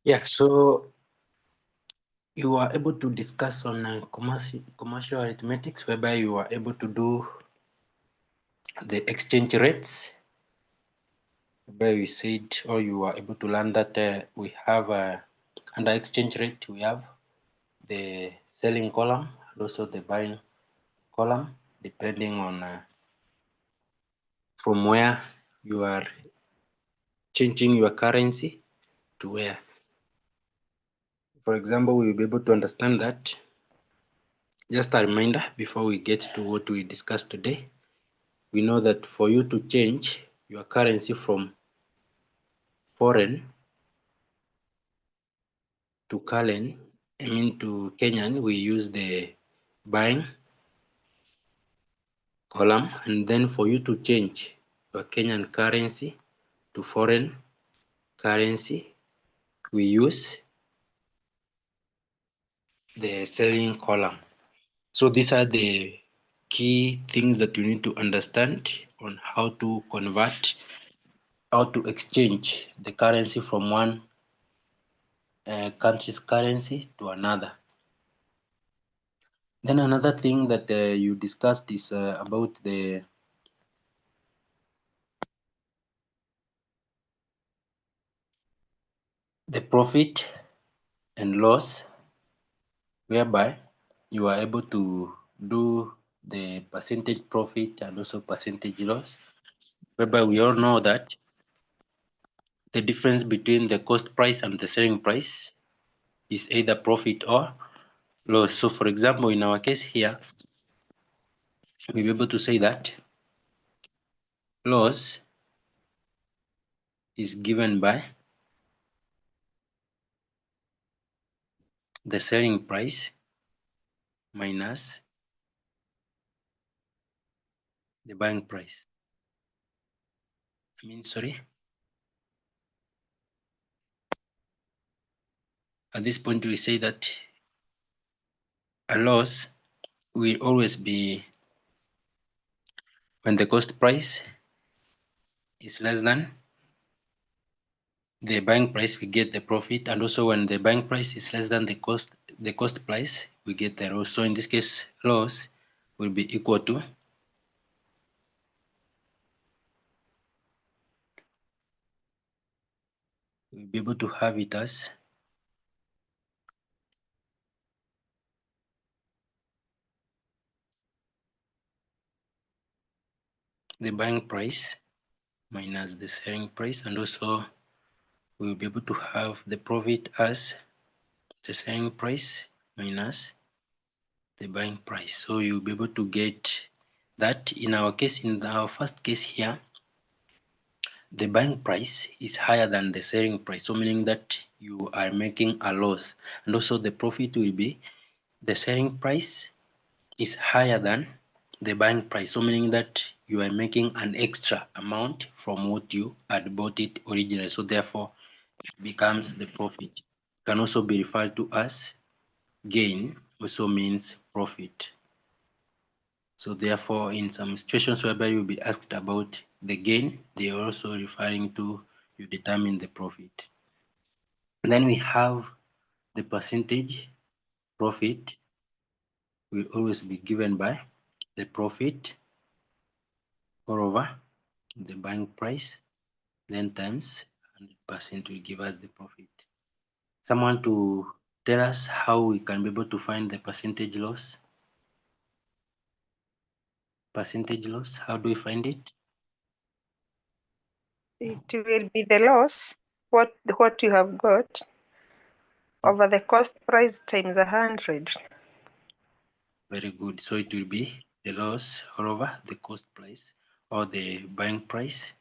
Yeah, so you are able to discuss on commercial arithmetics, whereby you are able to do the exchange rates, where we said, or you are able to learn that we have under exchange rate, we have the selling column and also the buying column, depending on from where you are changing your currency to where. For example, we will be able to understand that. Just a reminder before we get to what we discussed today. We know that for you to change your currency from foreign to to Kenyan, we use the buying column, and then for you to change your Kenyan currency to foreign currency, we use the selling column. So these are the key things that you need to understand on how to convert, how to exchange the currency from one country's currency to another. Then another thing that you discussed is about the profit and loss, whereby you are able to do the percentage profit and also percentage loss, whereby we all know that the difference between the cost price and the selling price is either profit or loss. So for example, in our case here, we'll be able to say that loss is given by the selling price minus the buying price. At this point, we say that a loss will always be when the cost price is less than the buying price, we get the profit, and also when the buying price is less than the cost price, we get the loss. So in this case, loss will be equal to we'll be able to have it as the buying price minus the selling price, and also we'll be able to have the profit as the selling price minus the buying price. So you'll be able to get that. In our case, in our first case here, the buying price is higher than the selling price, so meaning that you are making a loss, and also the profit will be the selling price is higher than the buying price, so meaning that you are making an extra amount from what you had bought it originally, so therefore it becomes the profit. It can also be referred to as gain, also means profit. So therefore, in some situations whereby you'll be asked about the gain, they are also referring to you determine the profit. And then we have the percentage profit will always be given by the profit all over the buying price, then times 100% will give us the profit. Someone to tell us how we can be able to find the percentage loss? Percentage loss, how do we find it? It will be the loss, what you have got over the cost price times 100. Very good. So it will be the loss all over the cost price or the buying price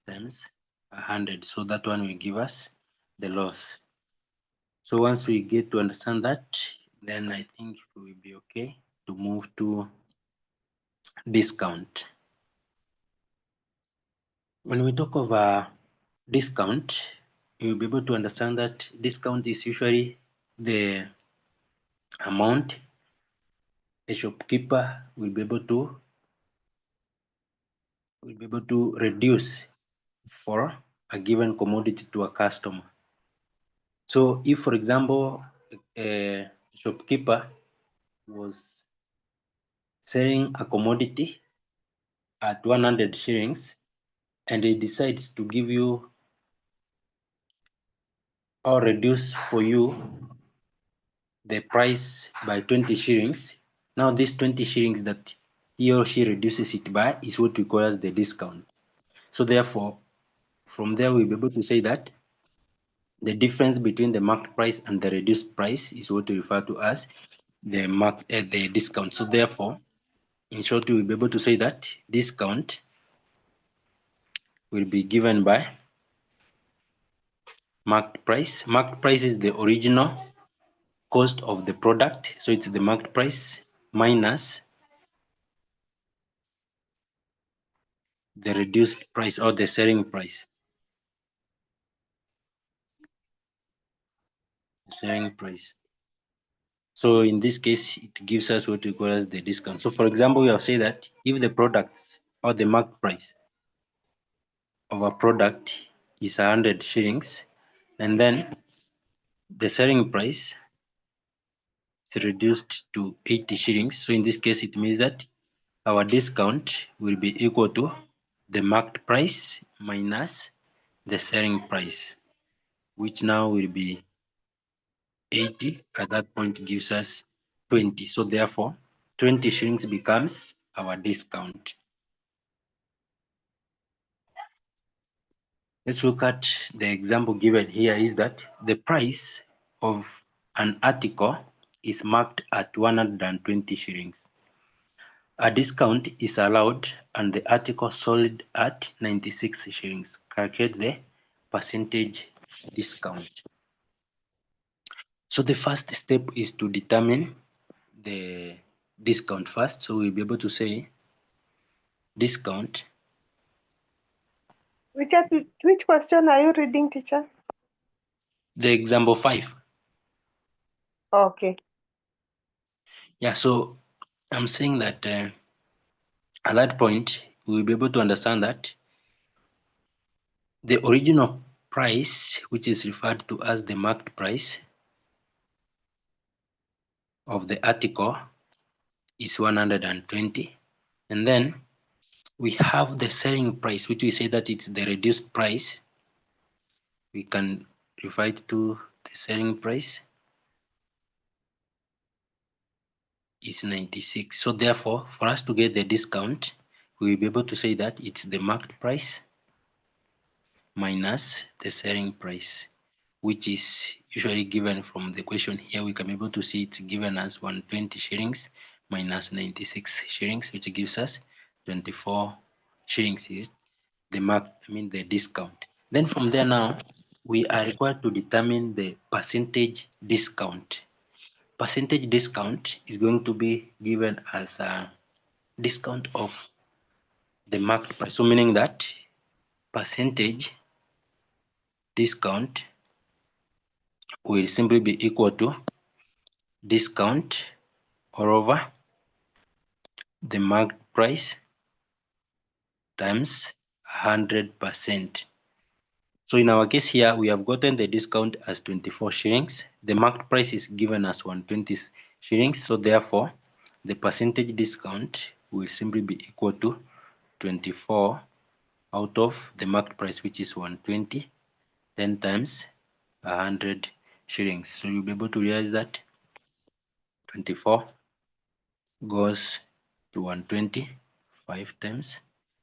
times 100. So that one will give us the loss. So once we get to understand that, then I think we will be okay to move to discount. When we talk of discount, you'll be able to understand that discount is usually the amount a shopkeeper will be able to reduce for a given commodity to a customer. So if, for example, a shopkeeper was selling a commodity at 100 shillings and he decides to give you or reduce for you the price by 20 shillings. Now this 20 shillings that he or she reduces it by is what we call as the discount. So therefore, from there we'll be able to say that the difference between the marked price and the reduced price is what we refer to as the discount. So therefore, in short, we'll be able to say that discount will be given by marked price. Marked price is the original cost of the product, so it's the marked price minus the reduced price or the selling price. Selling price. So in this case, it gives us what we call as the discount. So for example, we have said that if the products or the marked price of a product is 100 shillings, and then the selling price is reduced to 80 shillings. So in this case, it means that our discount will be equal to the marked price minus the selling price, which now will be 80. At that point gives us 20. So therefore, 20 shillings becomes our discount. Let's look at the example given here is that the price of an article is marked at 120 shillings. A discount is allowed and the article sold at 96 shillings. Calculate the percentage discount. So the first step is to determine the discount first. So we'll be able to say discount. Which question are you reading, teacher? The example 5. Okay. Yeah, so I'm saying that at that point, we'll be able to understand that the original price, which is referred to as the marked price of the article, is 120. And then we have the selling price, which we say that it's the reduced price. We can refer it to the selling price is 96. So therefore, for us to get the discount, we will be able to say that it's the marked price minus the selling price, which is usually given from the question here. We can be able to see it's given as 120 shillings minus 96 shillings, which gives us 24 shillings is the discount. Then from there now, we are required to determine the percentage discount. Percentage discount is going to be given as a discount of the marked price. So meaning that percentage discount will simply be equal to discount all over the marked price times 100%. So in our case here, we have gotten the discount as 24 shillings. The marked price is given as 120 shillings. So therefore, the percentage discount will simply be equal to 24 out of the marked price, which is 120, 10 times 100 shillings. So you'll be able to realize that 24 goes to 120 5 times,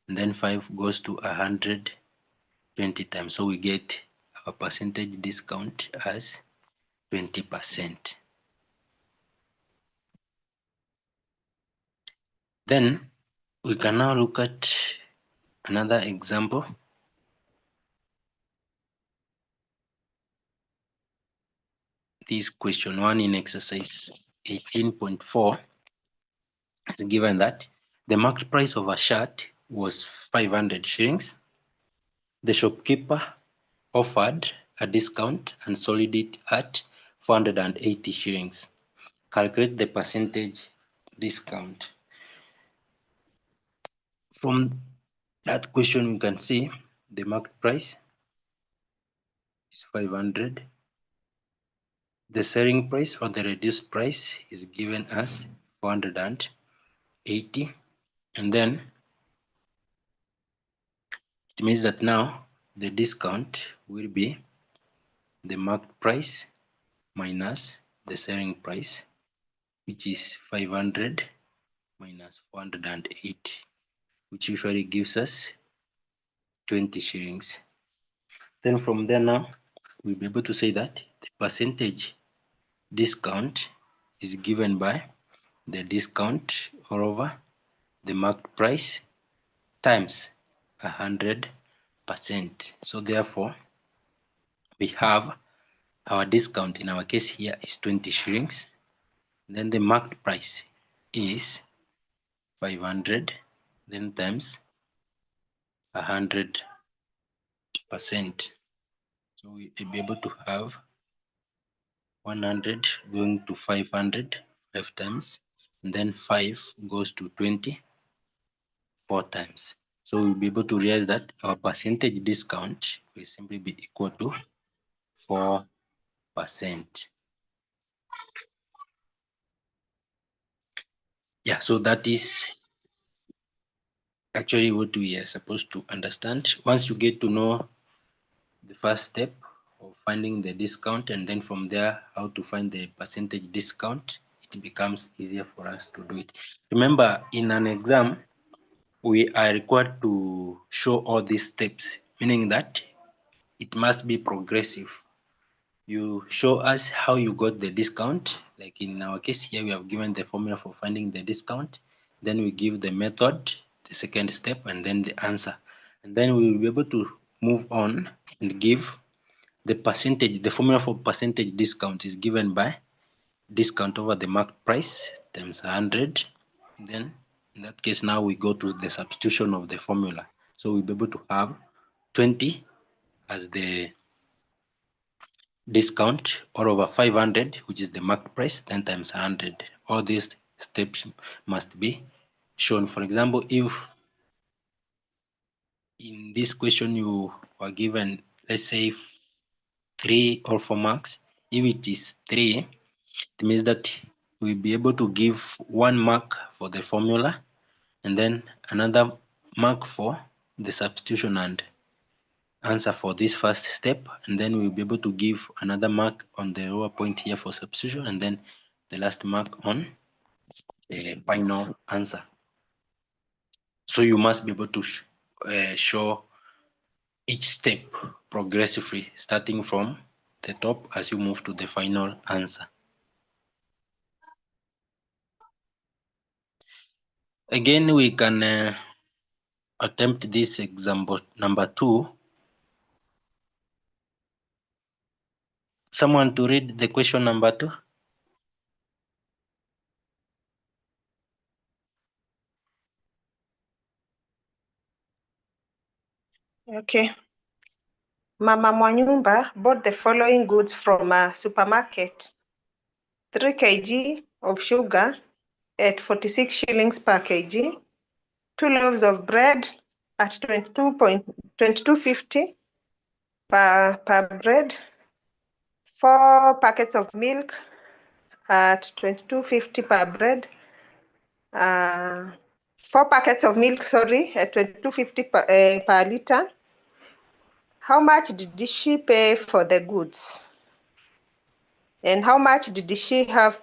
and then 5 goes to 100 20 times. So we get our percentage discount as 20%. Then we can now look at another example. This question 1 in exercise 18.4 is given that the market price of a shirt was 500 shillings. The shopkeeper offered a discount and sold it at 480 shillings. Calculate the percentage discount. From that question, we can see the market price is 500 the selling price or the reduced price is given as 480, and then it means that now the discount will be the marked price minus the selling price, which is 500 minus 480, which usually gives us 20 shillings. Then from there now, we'll be able to say that the percentage discount is given by the discount all over the marked price times 100%. So therefore, we have our discount in our case here is 20 shillings. Then the marked price is 500, then times 100%. So we'll be able to have 100 going to 500 5 times, and then 5 goes to 20 4 times. So we'll be able to realize that our percentage discount will simply be equal to 4%. Yeah, so that is actually what we are supposed to understand. Once you get to know the first step of finding the discount, and then from there how to find the percentage discount, it becomes easier for us to do it. Remember, in an exam we are required to show all these steps, meaning that it must be progressive. You show us how you got the discount. Like in our case here, we have given the formula for finding the discount, then we give the method, the second step, and then the answer, and then we will be able to move on and give the percentage. The formula for percentage discount is given by discount over the marked price times 100. Then in that case, now we go to the substitution of the formula. So we'll be able to have 20 as the discount all over 500, which is the marked price, then times 100. All these steps must be shown. For example, if in this question you were given, let's say 3 or 4 marks, if it is 3, it means that we'll be able to give 1 mark for the formula and then another mark for the substitution and answer for this first step, and then we'll be able to give another mark on the lower point here for substitution, and then the last mark on the final answer. So you must be able to show each step progressively, starting from the top as you move to the final answer. Again, we can attempt this example number 2. Someone to read the question number 2. Okay. Mama Mwanyumba bought the following goods from a supermarket: 3 kg of sugar at 46 shillings per kg, 2 loaves of bread at 22.50 per bread, 4 packets of milk at 22.50 per bread, 4 packets of milk, at 22.50 per liter. How much did she pay for the goods? And how much did she have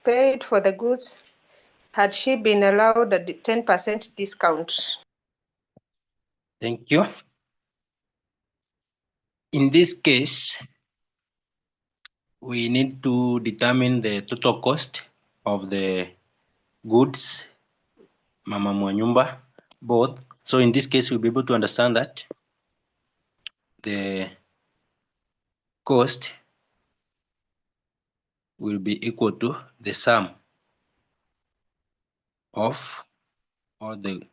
paid for the goods had she been allowed a 10% discount? Thank you. In this case, we need to determine the total cost of the goods Mama Mwanyumba bought. So in this case, we'll be able to understand that the cost will be equal to the sum of all the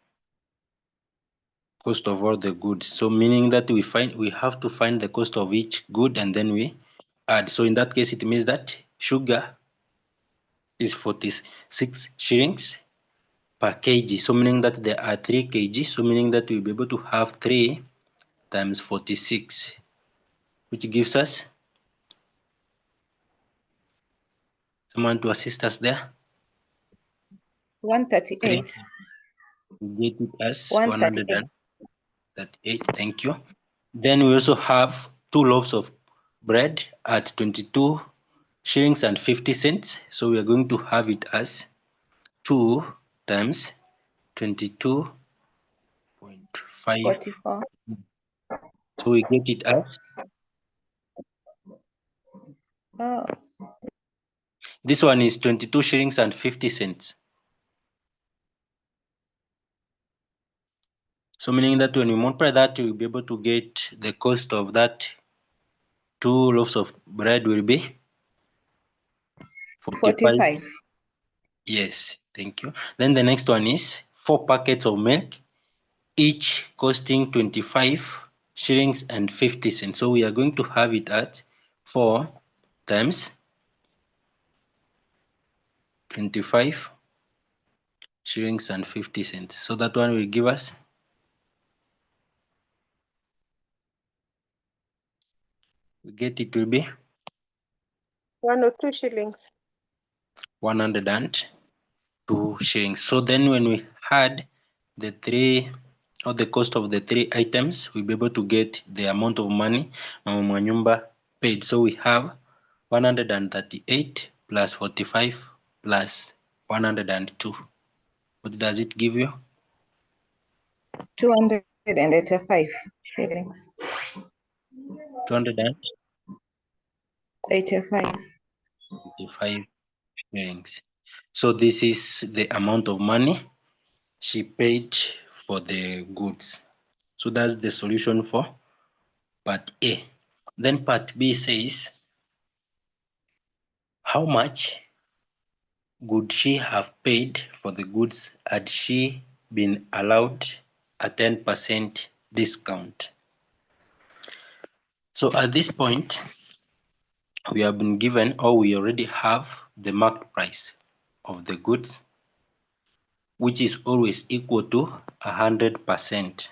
cost of all the goods. So meaning that we have to find the cost of each good and then we add. So in that case, it means that sugar is 46 shillings per kg. So meaning that there are 3 kg. So meaning that we'll be able to have 3 times 46, which gives us Someone to assist us there? 138. We get it as 138. 138. Thank you. Then we also have 2 loaves of bread at 22 shillings and 50 cents. So we are going to have it as 2 times 22.5. 44. So we get it as, Oh, this one is 22 shillings and 50 cents. So meaning that when we multiply that, we'll be able to get the cost of that 2 loaves of bread will be 45. Yes, thank you. Then the next one is 4 packets of milk, each costing 25 shillings and 50 cents. So we are going to have it at 4 times 25 shillings and 50 cents. So that one will give us, we get it will be 102 shillings. 102 shillings. So then when we had the three, or the cost of the 3 items, we'll be able to get the amount of money Mama Mwanyumba paid. So we have 138 plus 45 plus 102. What does it give you? 285 shillings. 285 85. shillings. So this is the amount of money she paid for the goods. So that's the solution for part A. Then part B says, how much would she have paid for the goods had she been allowed a 10% discount? So at this point, we have been given, or we already have the marked price of the goods, which is always equal to 100%.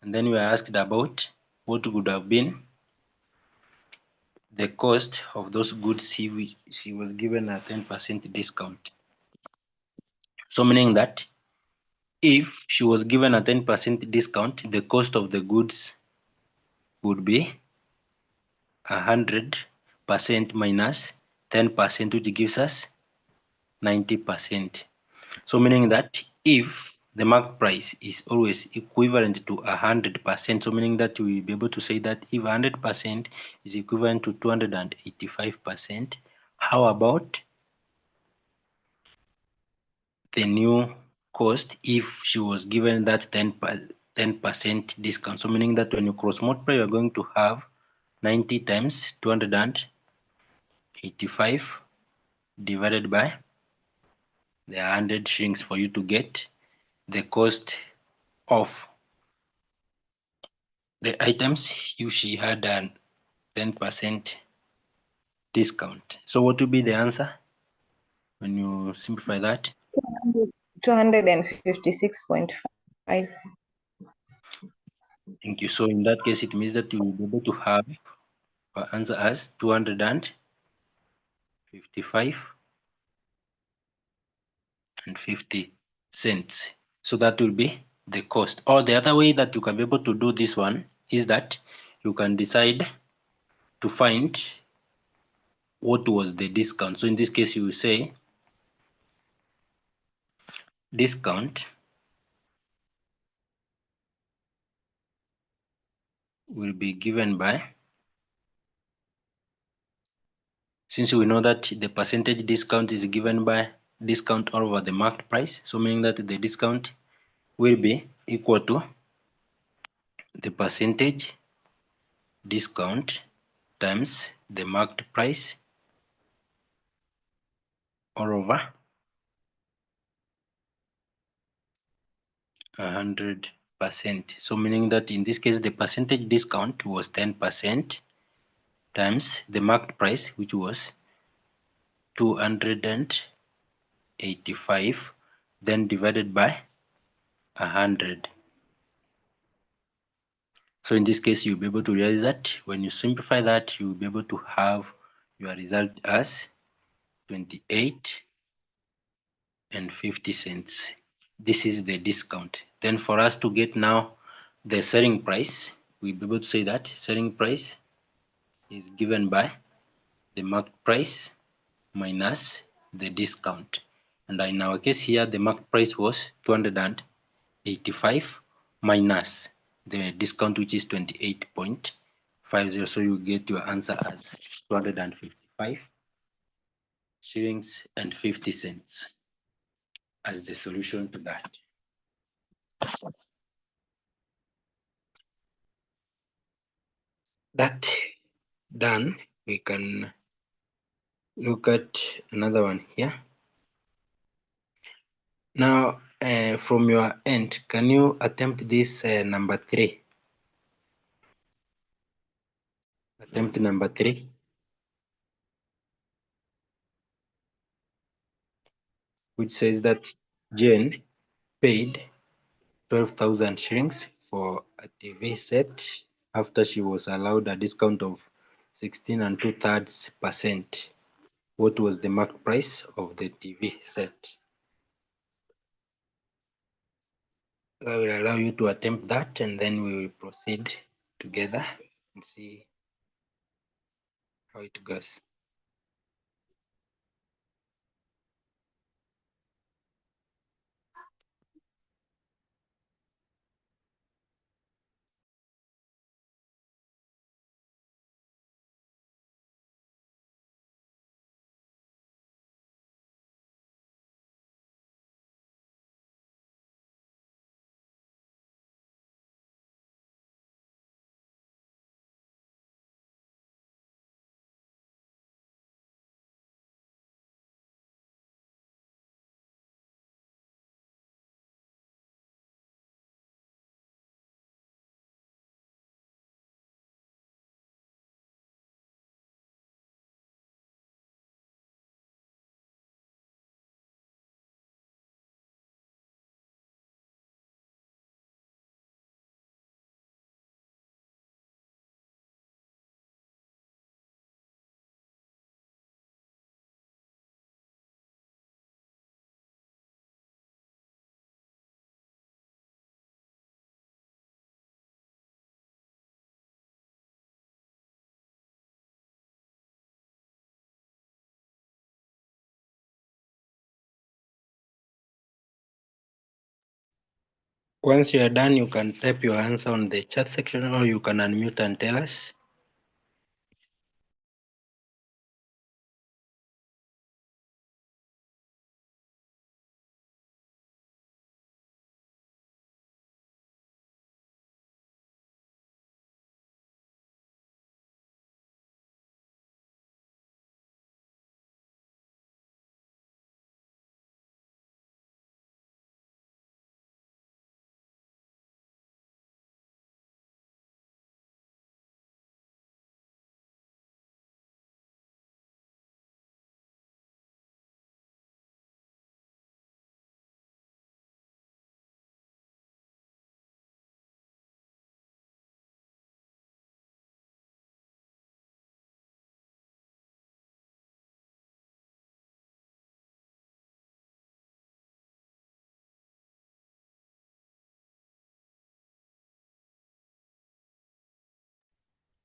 And then we are asked about what would have been the cost of those goods if she was given a 10% discount. So meaning that if she was given a 10% discount, the cost of the goods would be 100% minus 10%, which gives us 90%. So meaning that if the mark price is always equivalent to 100%, so meaning that we will be able to say that if 100% is equivalent to 285%, how about the new cost if she was given that 10% discount? So meaning that when you cross multiply, you're going to have 90 times 285 divided by the 100 shillings for you to get the cost of the items if she had a 10% discount. So what will be the answer when you simplify that? 256.5. Thank you. So in that case, it means that you will be able to have our answer as 255.50 cents. So that will be the cost. Or the other way that you can be able to do this one is that you can decide to find what was the discount. So in this case, you will say discount will be given by, since we know that the percentage discount is given by discount over the marked price, so meaning that the discount will be equal to the percentage discount times the marked price all over 100%. So meaning that in this case, the percentage discount was 10% times the marked price, which was 285, then divided by 100. So in this case, you'll be able to realize that when you simplify that, you'll be able to have your result as 28.50. This is the discount. Then for us to get now the selling price, we'll be able to say that selling price is given by the market price minus the discount. And in our case here, the market price was 285 minus the discount, which is 28.50. So you get your answer as 255 shillings and 50 cents as the solution to that. That done, we can look at another one here. Now, from your end, can you attempt this number 3? Attempt number 3. Which says that Jane paid 12,000 shillings for a TV set after she was allowed a discount of 16 2/3%. What was the market price of the TV set? I will allow you to attempt that, and then we will proceed together and see how it goes. Once you are done, you can type your answer on the chat section, or you can unmute and tell us.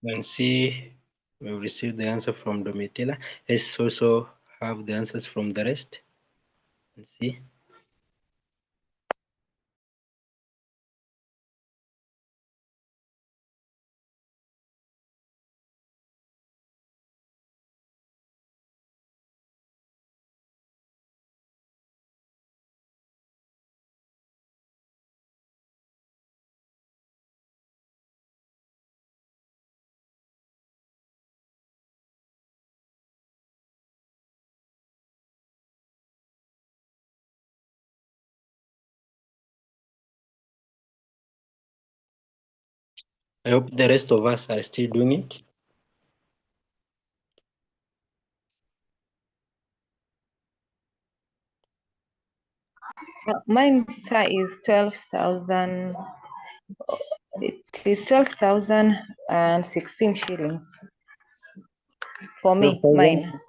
And see, we've received the answer from Domitila. Let's also have the answers from the rest and see. I hope the rest of us are still doing it. Mine, sir, is 12,000. It is 12,016 shillings for me. Mine.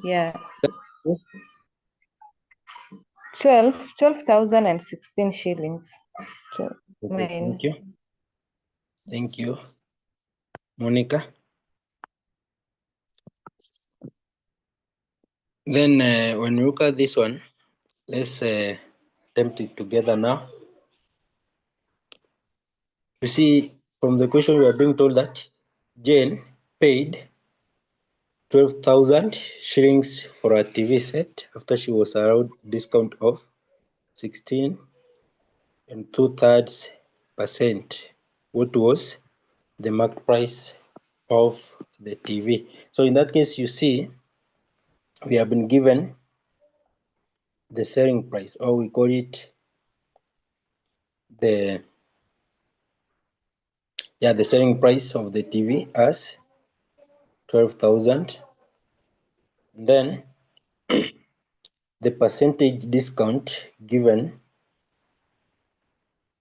Yeah. 12,016 shillings. So Okay, mine. thank you, Monica. Then when we look at this one, let's attempt it together now. You see, from the question we are being told that Jane paid 12,000 shillings for a TV set after she was allowed discount of 16 and 2/3%. What was the market price of the TV? So in that case, you see, we have been given the selling price, or we call it the selling price of the TV as 12,000. Then the percentage discount given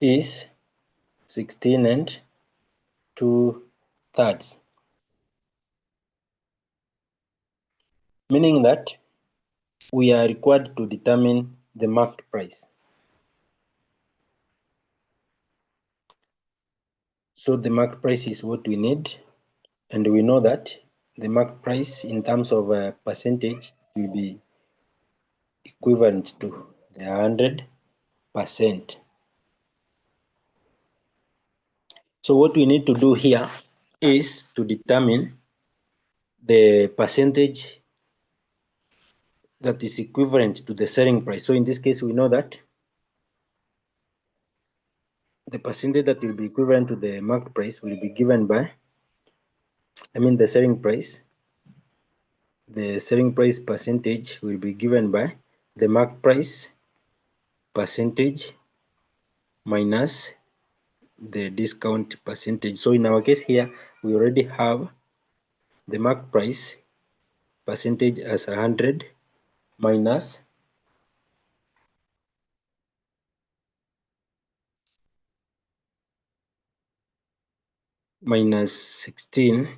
is 16 and 2/3, meaning that we are required to determine the market price. So the market price is what we need, and we know that the market price in terms of a percentage will be equivalent to the 100%. So what we need to do here is to determine the percentage that is equivalent to the selling price. So in this case, we know that the percentage that will be equivalent to the market price will be given by, the selling price. The selling price percentage will be given by the market price percentage minus the discount percentage. So in our case here, we already have the market price percentage as 100 minus minus 16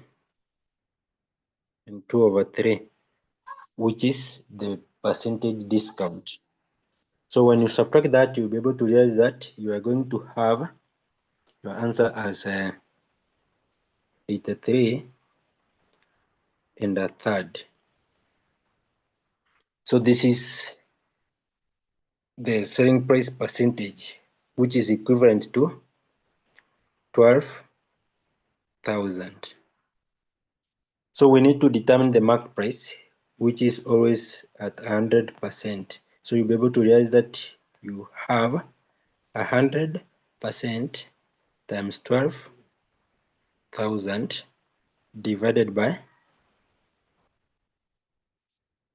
and 2/3, which is the percentage discount. So when you subtract that, you'll be able to realize that you are going to have your answer as 83 and a third. So this is the selling price percentage, which is equivalent to 12,000. So we need to determine the market price, which is always at 100%. So you'll be able to realize that you have 100% times 12,000 divided by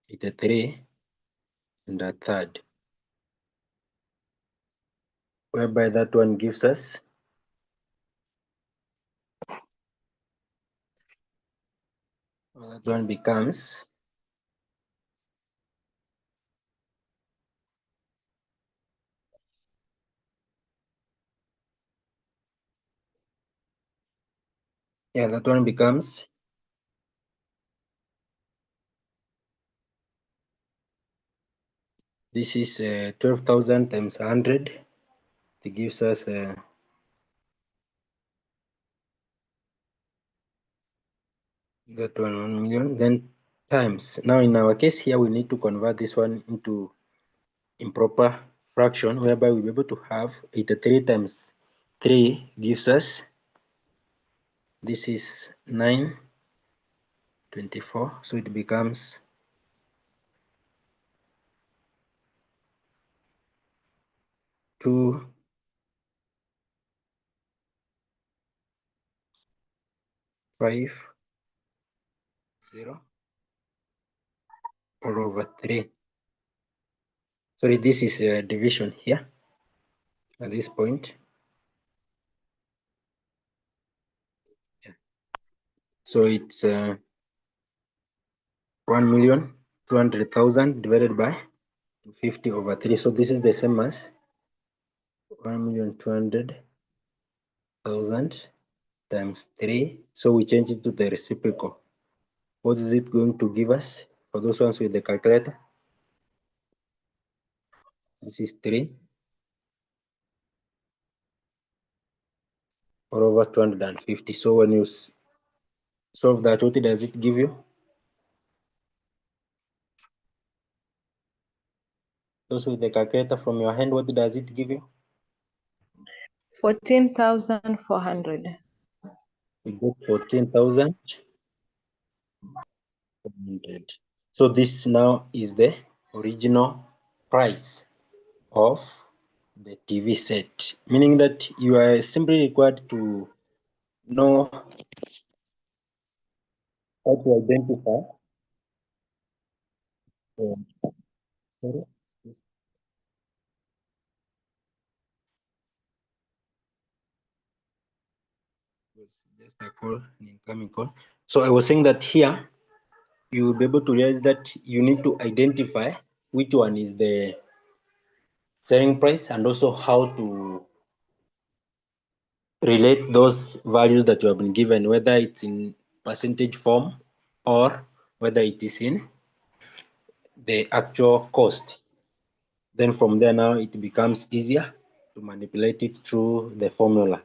83 and a third, whereby that one gives us that one becomes that one becomes this is 12,000 times 100. It gives us that one 1 million, then times. Now in our case here, we need to convert this one into improper fraction, whereby we'll be able to have 83 times 3 gives us, this is 924, so it becomes 2 5 0 all over 3. Sorry, this is a division here at this point. So it's 1,200,000 divided by 50 over 3. So this is the same as 1,200,000 times 3. So we change it to the reciprocal. What is it going to give us? for those ones with the calculator. This is 3 or over 250. So when you solve that, what does it give you? Those with the calculator from your hand, what does it give you? 14,400. We got 14,400. So this now is the original price of the TV set, meaning that you are simply required to know how to identify. Sorry. Was just a call, an incoming call. So I was saying that here you will be able to realize that you need to identify which one is the selling price and also how to relate those values that you have been given, whether it's in percentage form or whether it is in the actual cost. Then from there now it becomes easier to manipulate it through the formula.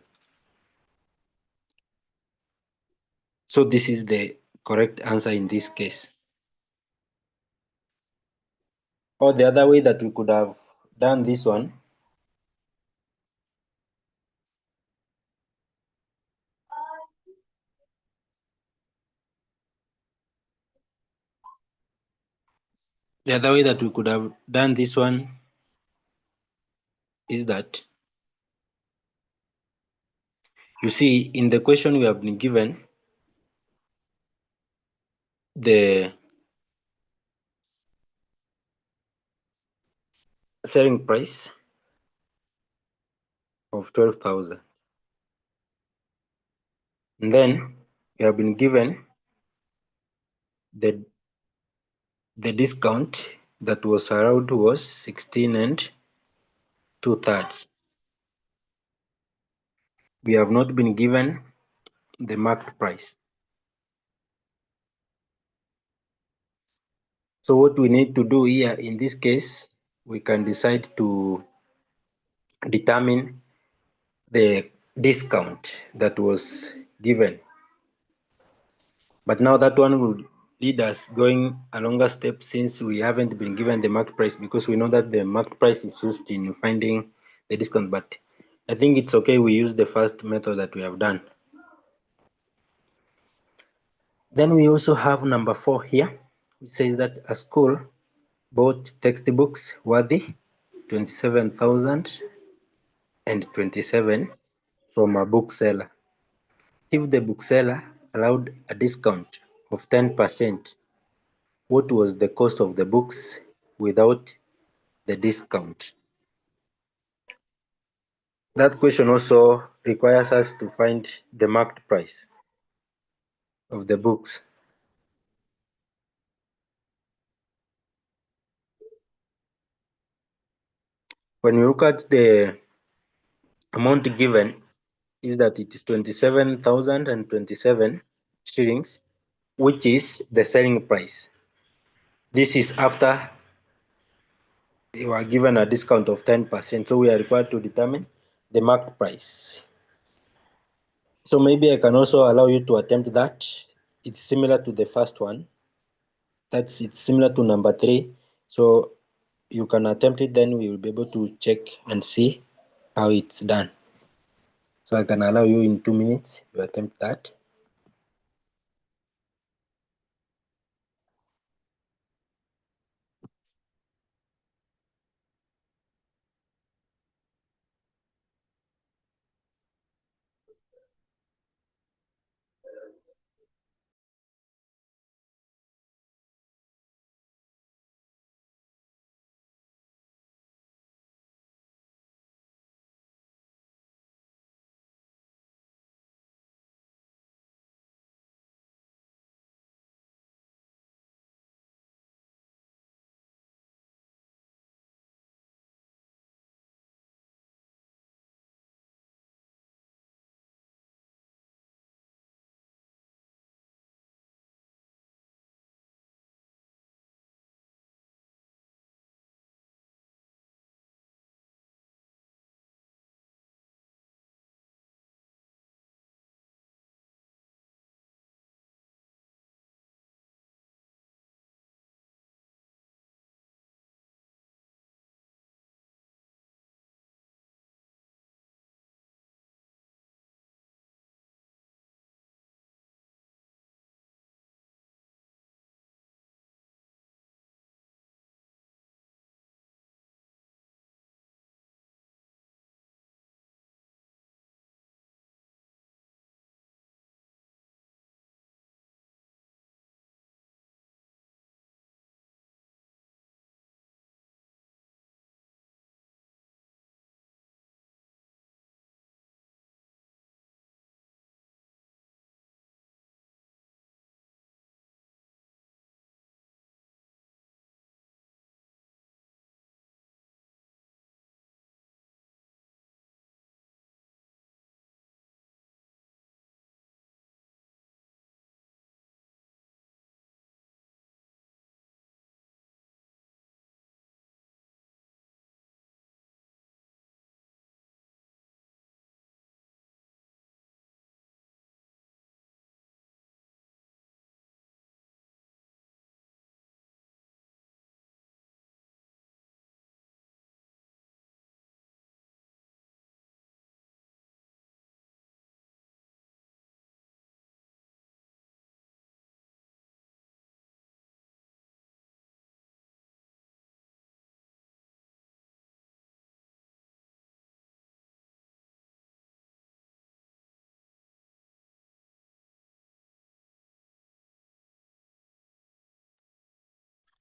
So this is the correct answer in this case. Or the other way that we could have done this one, the other way that we could have done this one is that, you see, in the question we have been given the selling price of 12,000. And then we have been given the discount that was allowed was 16 and 2/3. We have not been given the marked price. So what we need to do here in this case, we can decide to determine the discount that was given. But now that one will lead us going a longer step since we haven't been given the marked price, because we know that the marked price is used in finding the discount. But I think it's okay, we use the first method that we have done. Then we also have number 4 here, which says that a school bought textbooks worthy 27,027 from a bookseller. If the bookseller allowed a discount of 10%, what was the cost of the books without the discount? That question also requires us to find the marked price of the books. When you look at the amount given, is that it is 27,027 shillings, which is the selling price. This is after you are given a discount of 10%, so we are required to determine the marked price. So maybe I can also allow you to attempt that. It's similar to the first one. It's similar to number 3. So you can attempt it, then we will be able to check and see how it's done. So I can allow you in 2 minutes to attempt that.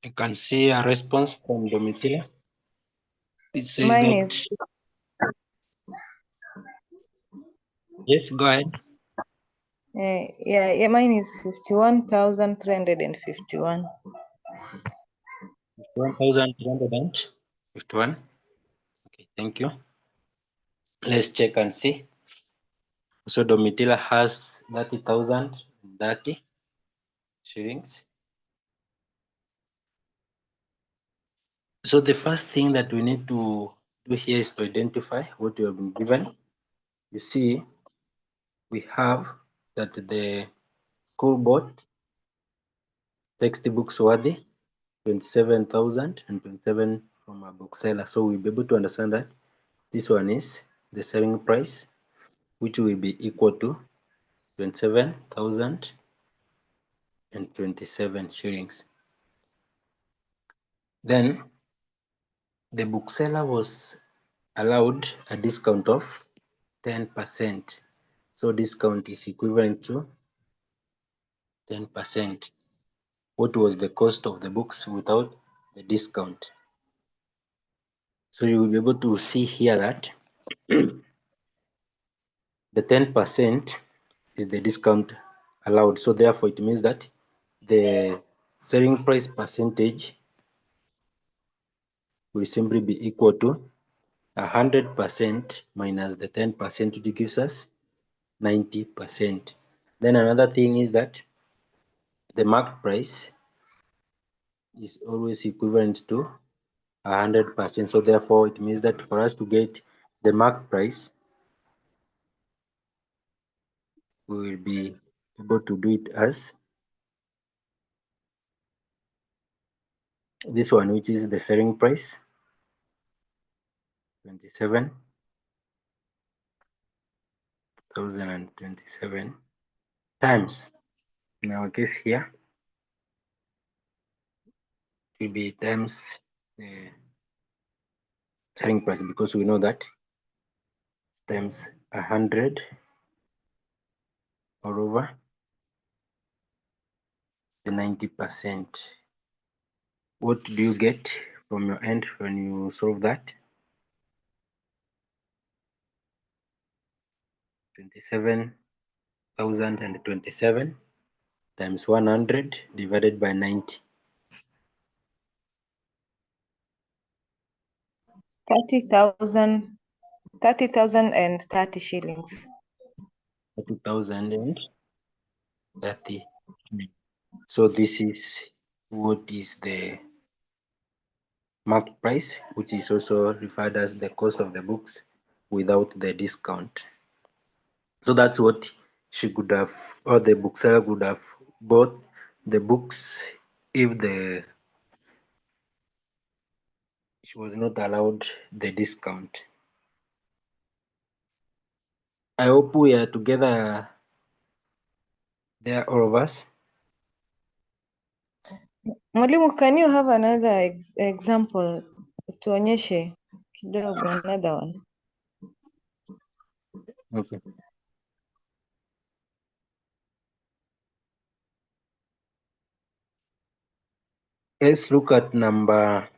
You can see a response from Domitila. It says Mine that. is Yes, go ahead. mine is 51,351. 51,351. Okay, thank you. Let's check and see. So Domitila has 30,030 shillings. So the first thing that we need to do here is to identify what we have been given. You see, we have that the school bought textbooks worthy 27,027 from a bookseller. So we'll be able to understand that this one is the selling price, which will be equal to 27,027 shillings. Then the bookseller was allowed a discount of 10%. So discount is equivalent to 10%. What was the cost of the books without the discount? So you will be able to see here that the 10% is the discount allowed. So therefore it means that the selling price percentage will simply be equal to 100% minus the 10%, which gives us 90%. Then another thing is that the marked price is always equivalent to 100%. So therefore it means that for us to get the marked price, we will be able to do it as this one, which is the selling price 27,027 times, in our case here, it will be times the selling price, because we know that it's times 100 all over the 90%. What do you get from your end when you solve that? 27,027 times 100 divided by 90. 30,030 shillings. 30,030. So this is what is the marked price, which is also referred as the cost of the books without the discount. So that's what she could have, or the bookseller could have bought the books if she was not allowed the discount. I hope we are together there, all of us. Mwalimu, can you have another example? Tuonyeshe kidogo, another one. Okay. Let's look at number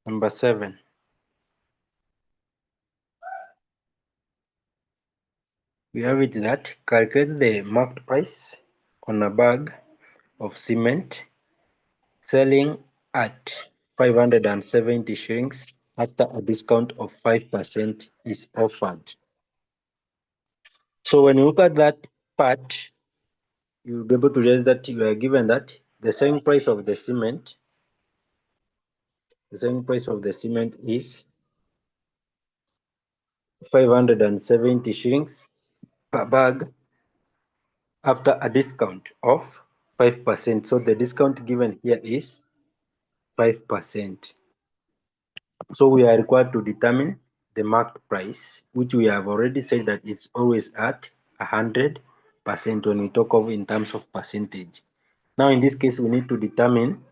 7. We have it that calculate the marked price on a bag of cement selling at 570 shillings after a discount of 5% is offered. So when you look at that part, you'll be able to realize that you are given that the selling price of the cement is 570 shillings per bag after a discount of 5%. So the discount given here is 5%. So we are required to determine the marked price, which we have already said that it's always at 100% when we talk of in terms of percentage. Now in this case, we need to determine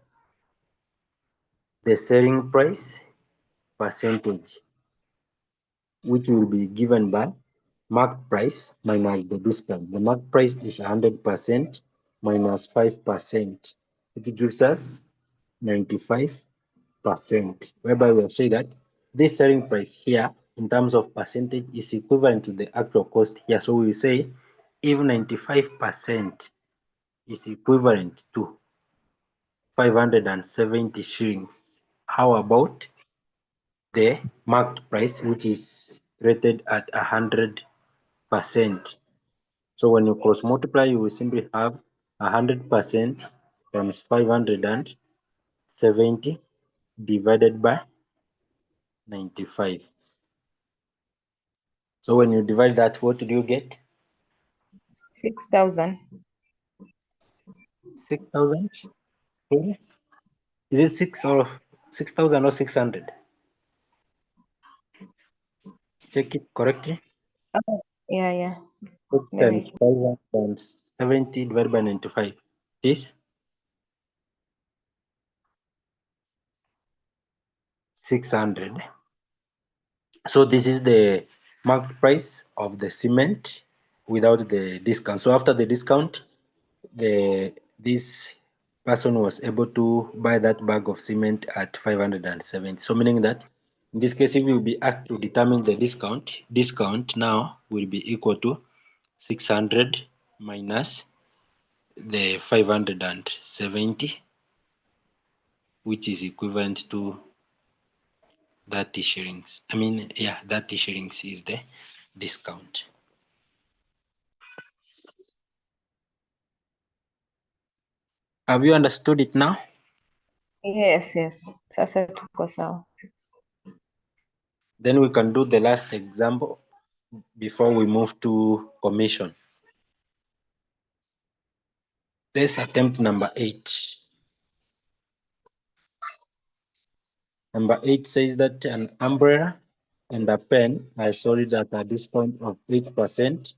the selling price percentage, which will be given by marked price minus the discount. The marked price is 100% minus 5%. it gives us 95%, whereby we have said that this selling price here in terms of percentage is equivalent to the actual cost here. So we will say if 95% is equivalent to 570 shillings, how about the marked price, which is rated at 100%? So when you cross multiply, you will simply have 100% times 570 divided by 95. So when you divide that, what do you get? 6,000. 6,000? Is it 6,000 or 600? Check it correctly. Oh, yeah. 6 Let times me. 570 divided by 95. This 600. So this is the marked price of the cement without the discount. So after the discount, this person was able to buy that bag of cement at 570. So meaning that in this case, if we will be asked to determine the discount now will be equal to 600 minus the 570, which is equivalent to 30 shillings. 30 shillings is the discount. Have you understood it now? Yes. Sasa tuko sawa. Then we can do the last example before we move to commission. Let's attempt number 8. Number 8 says that an umbrella and a pen are sold at a discount of 8%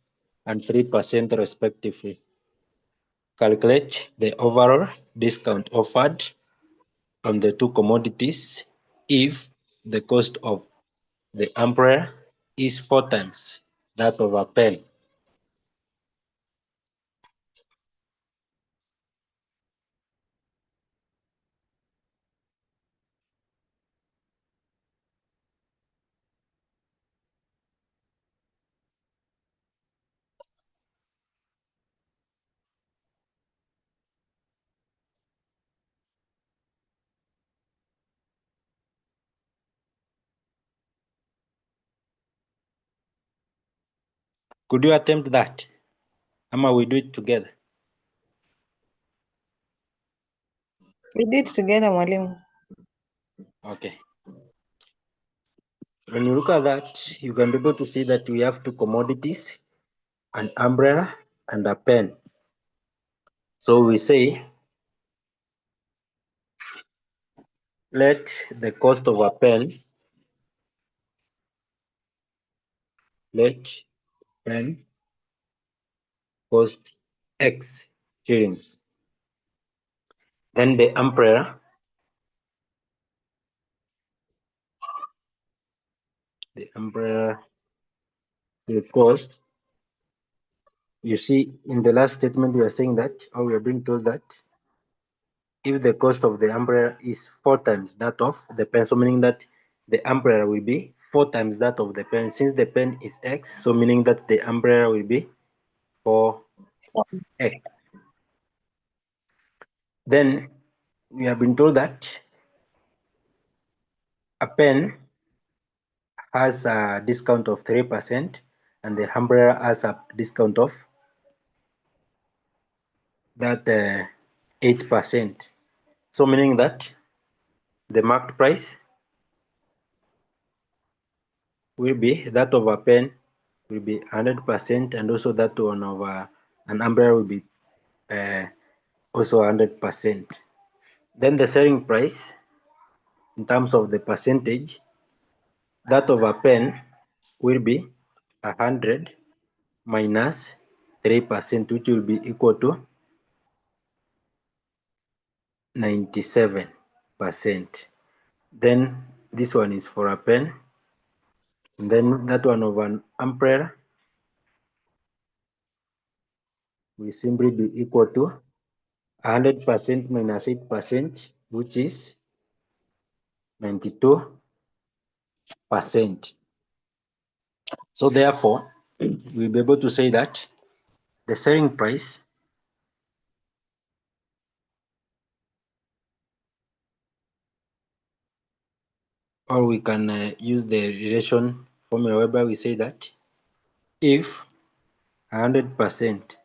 and 3% respectively. Calculate the overall discount offered on the two commodities if the cost of the umbrella is 4 times that of a pen. Could you attempt that? Ama we do it together? We did together, mwalimu. Okay. When you look at that, you can be able to see that we have two commodities, an umbrella and a pen. So we say, let the cost of a pen, cost X shillings. Then the umbrella, will cost, you see in the last statement we are saying that, or we are being told that if the cost of the umbrella is 4 times that of the pen, so meaning that the umbrella will be 4 times that of the pen. Since the pen is X, so meaning that the umbrella will be 4X. Then we have been told that a pen has a discount of 3% and the umbrella has a discount of that 8%. So meaning that the marked price will be that of a pen will be 100%, and also that one of an umbrella will be also 100%. Then the selling price in terms of the percentage, that of a pen will be 100 minus 3%, which will be equal to 97%. Then this one is for a pen, and then that one of an umbrella will simply be equal to 100% minus 8%, which is 92%. So therefore, we'll be able to say that the selling price or we can use the relation formula whereby we say that if 100%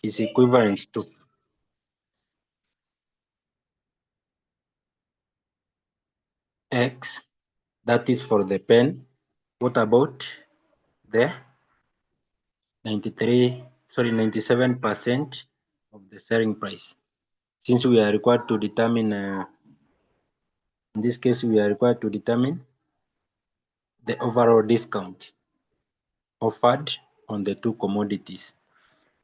is equivalent to X, that is for the pen. What about the 97% of the selling price? Since we are required to determine, in this case, we are required to determine the overall discount offered on the two commodities.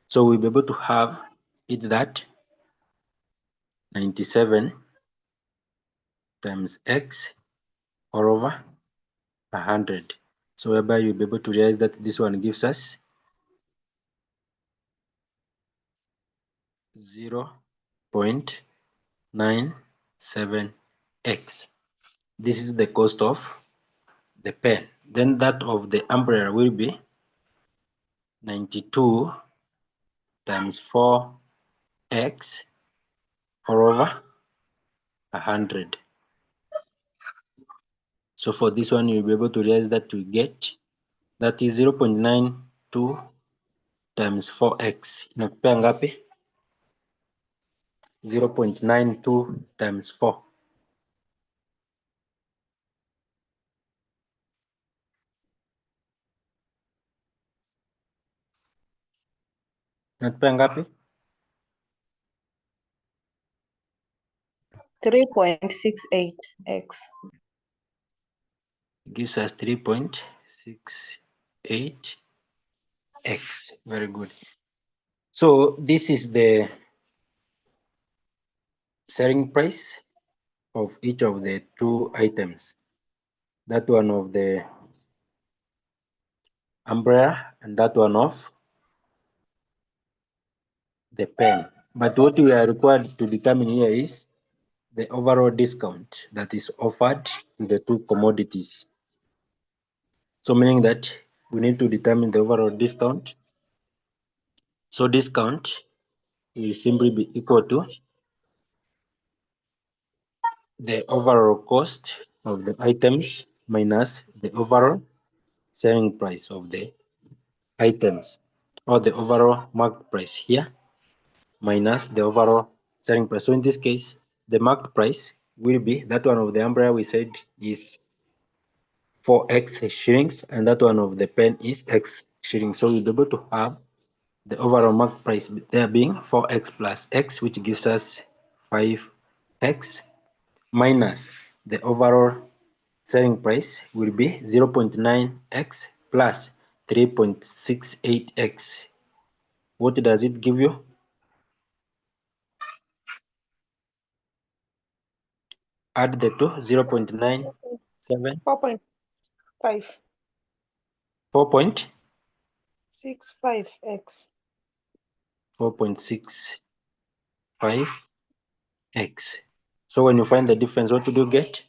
So we'll be able to have it that 97 times X all over 100. So whereby you'll be able to realize that this one gives us 0.97x. This is the cost of the pen. Then that of the umbrella will be 92 times 4x all over 100. So for this one, you'll be able to realize that we get that is 0.92 times 4x. Inakupea ngapi? 0.92 times 4. Inakupea ngapi? 3.68x. Gives us 3.68x. Very good. So this is the selling price of each of the two items. That one of the umbrella and that one of the pen. But what we are required to determine here is the overall discount that is offered to the two commodities. So meaning that we need to determine the overall discount. So discount will simply be equal to the overall cost of the items minus the overall selling price of the items, or the overall marked price here minus the overall selling price. So in this case, the marked price will be that one of the umbrella we said is 4x shillings, and that one of the pen is x shillings. So you'll be able to have the overall marked price there being 4x plus x, which gives us 5x, minus the overall selling price will be 0.9x plus 3.68x. What does it give you? Add the two, 0.97, 4.5. 4.65x. 4.65x. 4.65x. So when you find the difference, what do you get?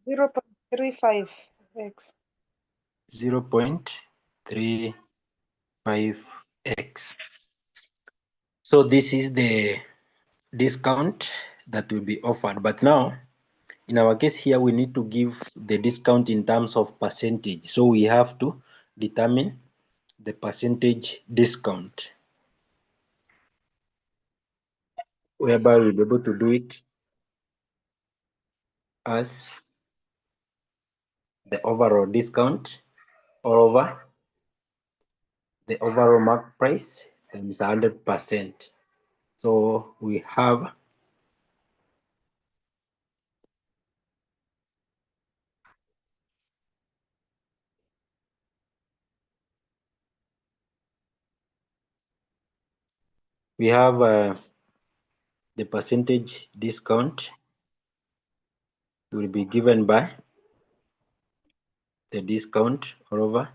0.35x. 0.35x. So this is the discount that will be offered. But now, in our case here, we need to give the discount in terms of percentage. So we have to determine the percentage discount, whereby we'll be able to do it as the overall discount all over the overall mark price times 100%. So we have the percentage discount will be given by the discount all over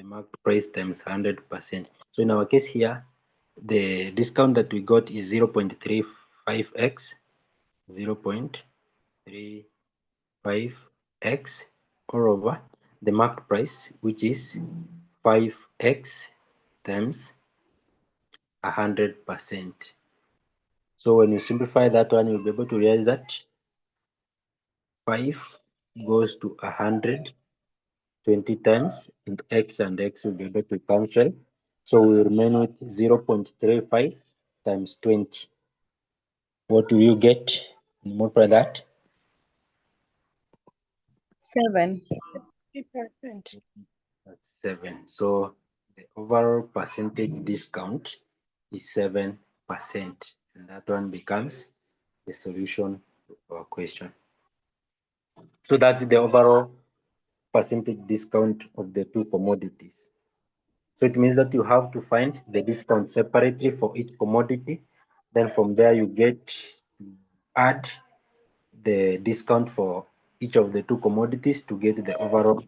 the market price times 100%. So in our case here, the discount that we got is 0.35x, 0.35x all over the market price, which is 5x times 100%. So when you simplify that one, you'll be able to realize that 5 goes to 100 20 times, and x will be able to cancel. So we remain with 0.35 times 20. What do you get? Multiply that. 7. 50%. That's 7. So the overall percentage discount is 7%. And that one becomes the solution to our question. So that's the overall percentage discount of the two commodities. So it means that you have to find the discount separately for each commodity. Then from there you get to add the discount for each of the two commodities to get the overall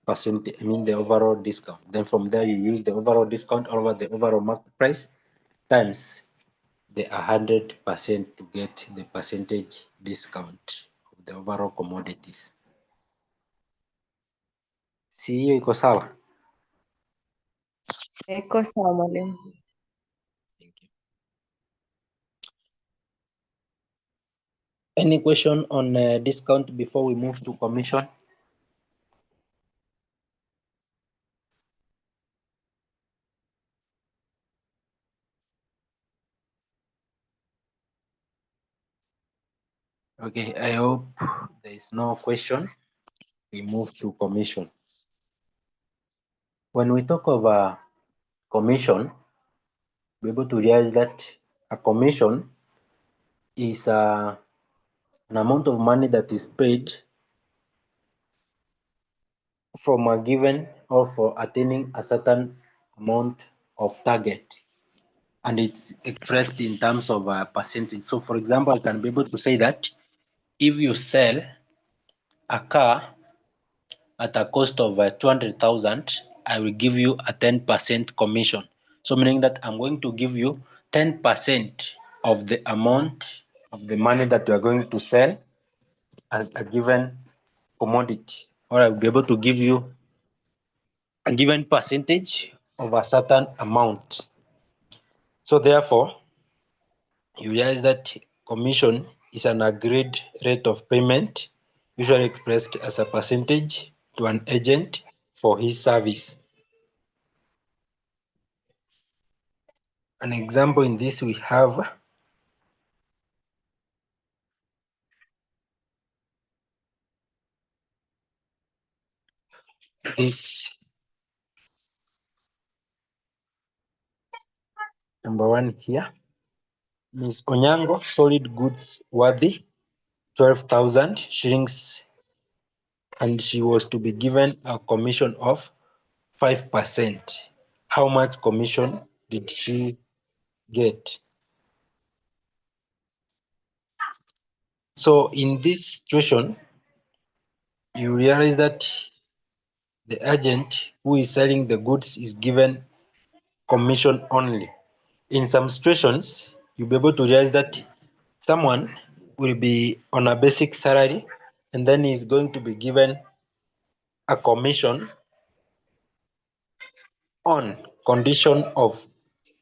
percentage, the overall discount. Then from there you use the overall discount over the overall market price times the 100% to get the percentage discount of the overall commodities. Si hiyo iko sawa? Iko sawa mwalimu. Thank you. Any question on discount before we move to commission? Okay, I hope there is no question. We move to commission. When we talk of commission, we're able to realize that a commission is an amount of money that is paid from a given or for attaining a certain amount of target, and it's expressed in terms of a percentage. So for example, I can be able to say that if you sell a car at a cost of 200,000, I will give you a 10% commission. So meaning that I'm going to give you 10% of the amount of the money that you are going to sell as a given commodity, or I'll be able to give you a given percentage of a certain amount. So therefore, you realize that commission is an agreed rate of payment, usually expressed as a percentage to an agent for his service. An example in this we have this number one here. Ms. Onyango, solid goods worthy 12,000 shillings, and she was to be given a commission of 5%. How much commission did she get? So in this situation, you realize that the agent who is selling the goods is given commission only. In some situations, you'll be able to realize that someone will be on a basic salary and then he's going to be given a commission on condition of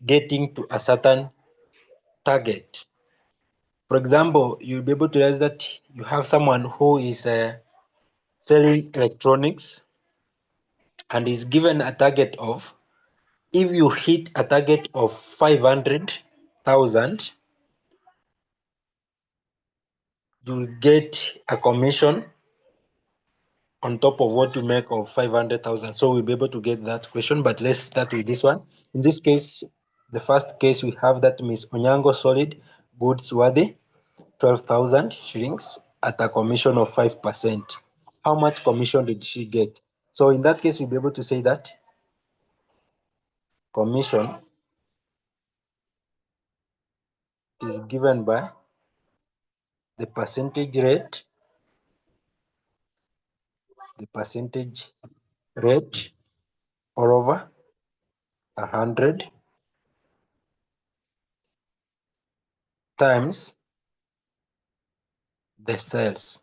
getting to a certain target. For example, you'll be able to realize that you have someone who is selling electronics and is given a target of, if you hit a target of 500,000, you get a commission on top of what you make of 500,000. So we'll be able to get that question, but let's start with this one. In this case, the first case we have that Ms. Onyango solid goods worthy 12,000 shillings at a commission of 5%. How much commission did she get? So in that case, we'll be able to say that commission is given by the percentage rate all over 100 times the sales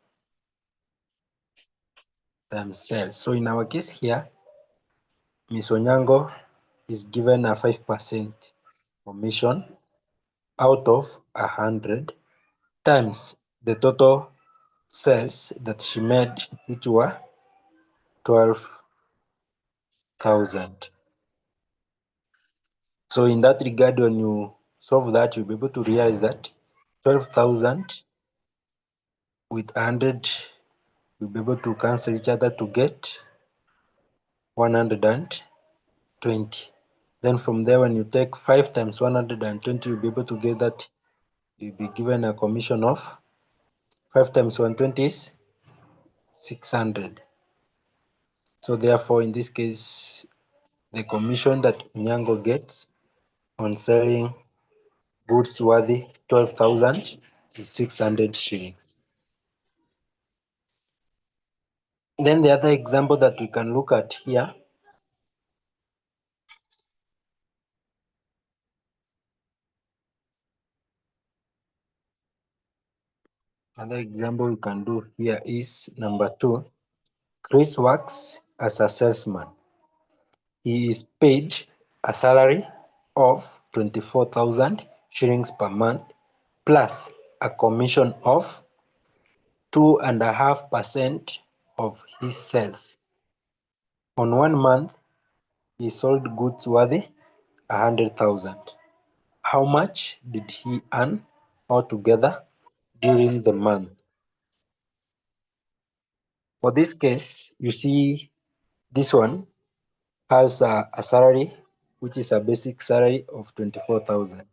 times sales. So in our case here, Ms. Onyango is given a 5% commission out of 100 times the total sales that she made, which were 12,000. So in that regard, when you solve that, you'll be able to realize that 12,000 with 100, you'll be able to cancel each other to get 120. Then from there, when you take 5 times 120, you'll be able to get that you'll be given a commission of 5 times 120 is 600. So therefore, in this case, the commission that Onyango gets on selling goods worthy 12,000 is 600 shillings. Then the other example that we can look at here, another example we can do here is number 2. Chris works as a salesman. He is paid a salary of 24,000 shillings per month plus a commission of 2.5% of his sales. On 1 month, he sold goods worthy 100,000. How much did he earn altogether during the month? For this case, you see this one has a salary, which is a basic salary of 24,000.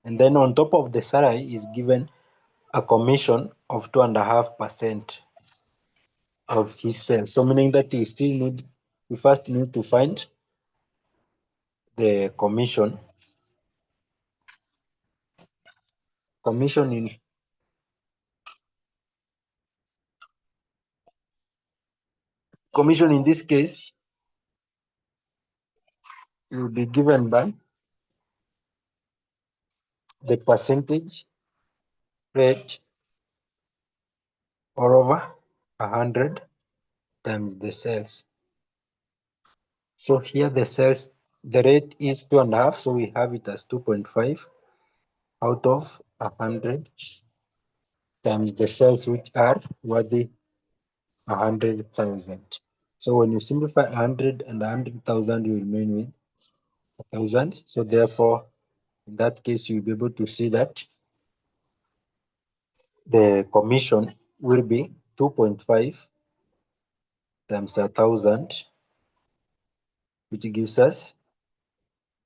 And then on top of the salary is given a commission of 2.5% of his sales. So meaning that we first need to find the commission in this case will be given by the percentage rate or over 100 times the sales. So here the rate is 2.5, so we have it as 2.5 out of 100 times the sales, which are worthy 100,000. So when you simplify 100 and 100,000, you remain with 1,000. So therefore, in that case, you'll be able to see that the commission will be 2.5 times 1,000, which gives us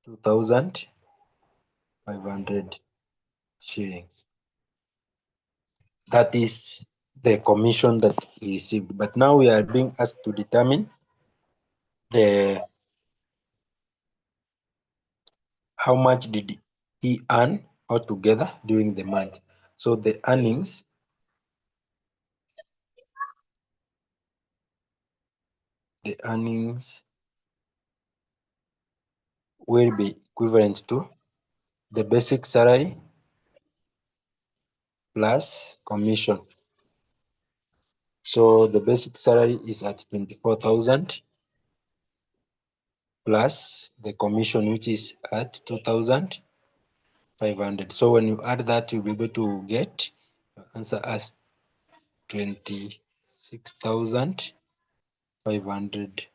2,500 shillings. That is the commission that he received. But now we are being asked to determine how much did he earn altogether during the month. So the earnings will be equivalent to the basic salary plus commission. So the basic salary is at 24,000 plus the commission, which is at 2,500. So when you add that, you'll be able to get your answer as 26,500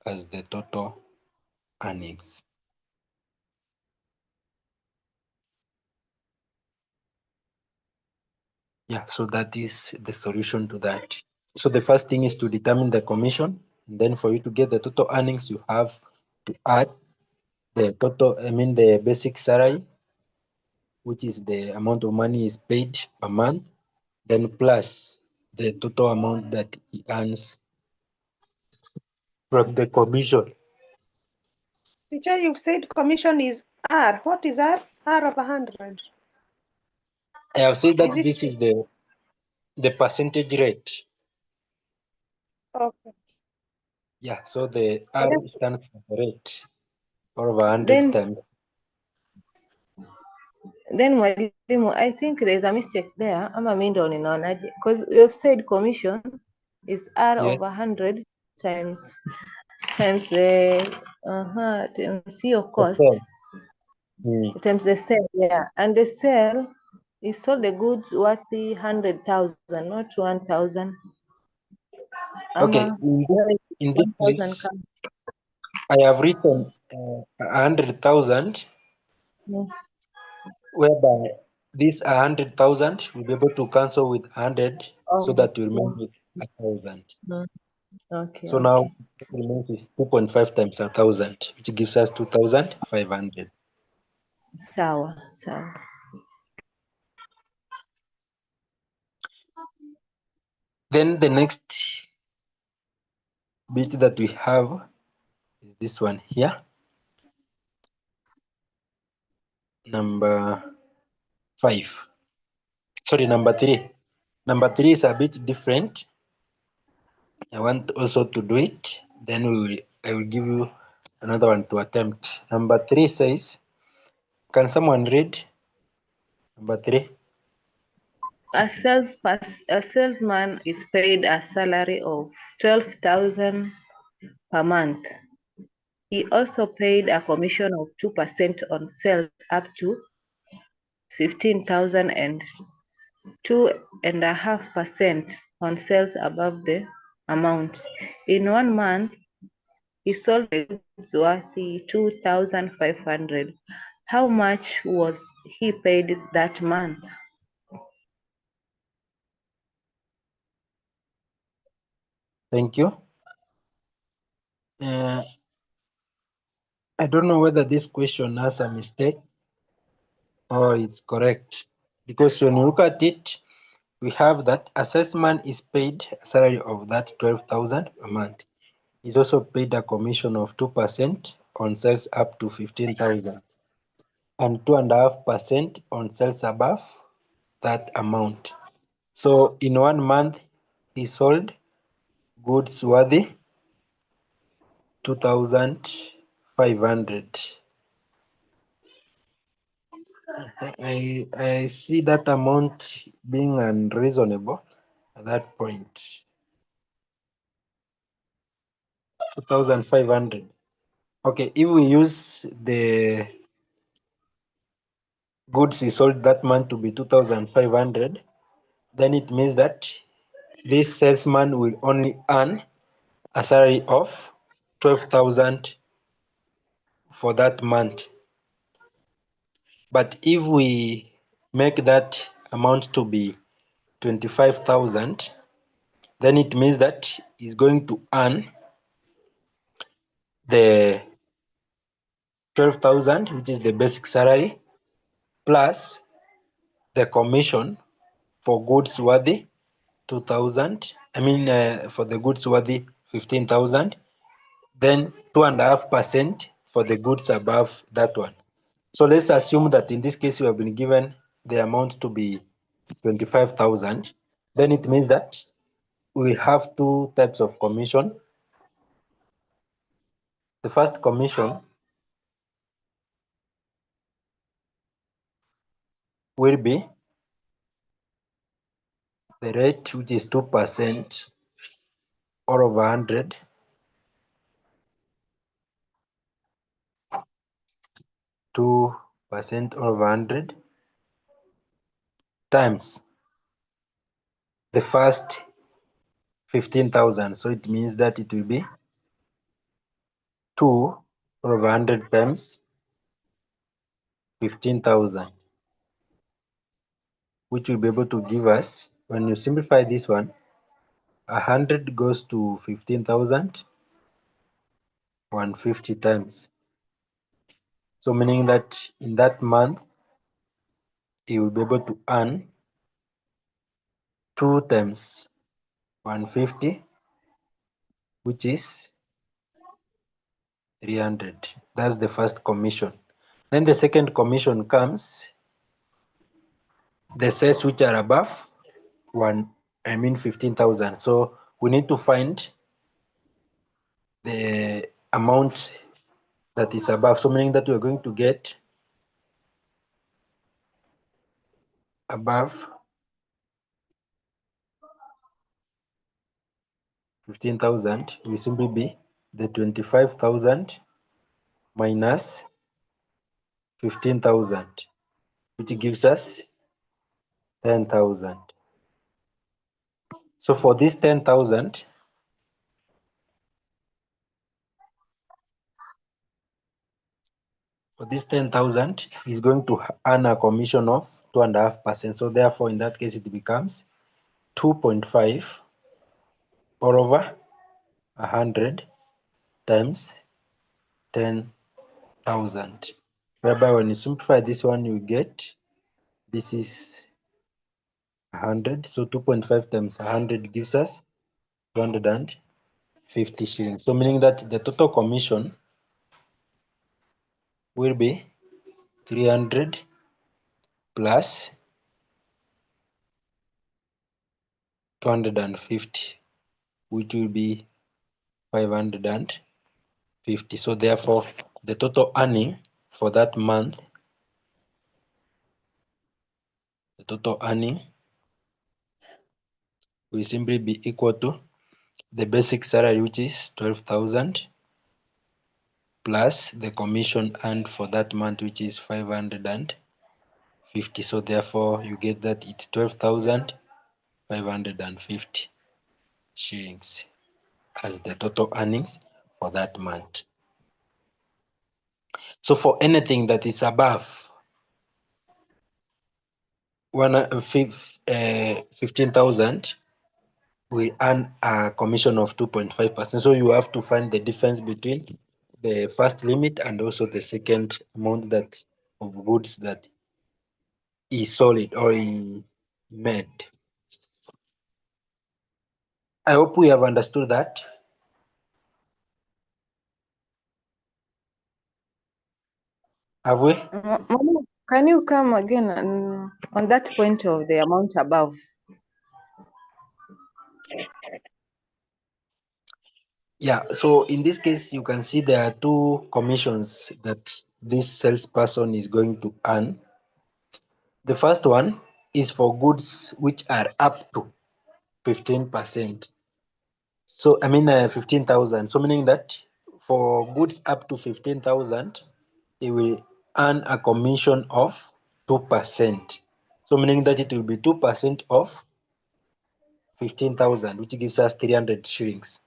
as the total earnings. Yeah, so that is the solution to that. So the first thing is to determine the commission. And then for you to get the total earnings, you have to add the basic salary, which is the amount of money is paid per month, then plus the total amount that he earns from the commission. Teacher, you've said commission is R. What is R? R of 100. I have said that Is this it is the percentage rate. okay? Yeah, so the So R stands for the rate over 100 then, times. then mwalimu, I think there's a mistake there. Ama mimi ndo ninaonaje? Because you've said commission is R Yeah. over 100 times the times your The cost same. Mm. times the sale, yeah. And the sale is sold the goods worth 100,000, not 1,000. Okay, Ama in this 1,000 case, come. I have written 100,000, whereby this 100,000 will be able to cancel with 100, so that you remain with 1,000. Okay. So now what remains is 2.5 times 1,000, which gives us 2,500. Sawa. Then the next bit that we have is this one here, number 5. Sorry, number 3. Number 3 is a bit different. I want also to do it. Then I will give you another one to attempt. Number 3 says, can someone read number 3? A salesman is paid a salary of 12,000 per month. He also paid a commission of 2% on sales up to 15,000 and 2.5% on sales above the amount. In 1 month, he sold the goods worth 2,500. How much was he paid that month? Thank you. I don't know whether this question has a mistake or it's correct, because when you look at it, we have that a salesman is paid a salary of that 12,000 a month. He's also paid a commission of 2% on sales up to 15,000 and 2.5% on sales above that amount. So in 1 month, he sold goods worthy 2,500. I see that amount being unreasonable at that point. 2,500. Okay, if we use the goods he sold that month to be 2,500, then it means that this salesman will only earn a salary of 12,000 for that month. But if we make that amount to be 25,000, then it means that he's going to earn the 12,000, which is the basic salary, plus the commission for goods worthy 2,000. For the goods worthy 15,000, then 2.5% for the goods above that one. So let's assume that in this case you have been given the amount to be 25,000. Then it means that we have 2 types of commission. The first commission will be the rate, which is 2% all over 100, 2% all over 100 times the first 15,000. So it means that it will be 2 all over 100 times 15,000, which will be able to give us, when you simplify this one, 100 goes to 15,000 150 times. So meaning that in that month, he will be able to earn 2 times 150, which is 300. That's the first commission. Then the second commission comes the sales which are above 15,000. So we need to find the amount that is above, so meaning that we're going to get above 15,000 will simply be the 25,000 minus 15,000, which gives us 10,000. So for this 10,000, is going to earn a commission of 2.5%. So therefore, in that case, it becomes 2.5 all over 100 times 10,000. Whereby when you simplify this one, you get this is 100. So 2.5 times 100 gives us 250 shillings. So meaning that the total commission will be 300 plus 250, which will be 550. So therefore, the total earning for that month, will simply be equal to the basic salary, which is 12,000, plus the commission earned for that month, which is 550. So therefore, you get that it's 12,550 shillings as the total earnings for that month. So for anything that is above 15,000, we earn a commission of 2.5%. So you have to find the difference between the first limit and also the second amount that of goods that is sold or he made. I hope we have understood that. Have we? Mama, can you come again on that point of the amount above? Yeah, so in this case, you can see there are two commissions that this salesperson is going to earn. The first one is for goods which are up to 15%. So I mean 15,000. So meaning that for goods up to 15,000, it will earn a commission of 2%. So meaning that it will be 2% of 15,000, which gives us 300 shillings.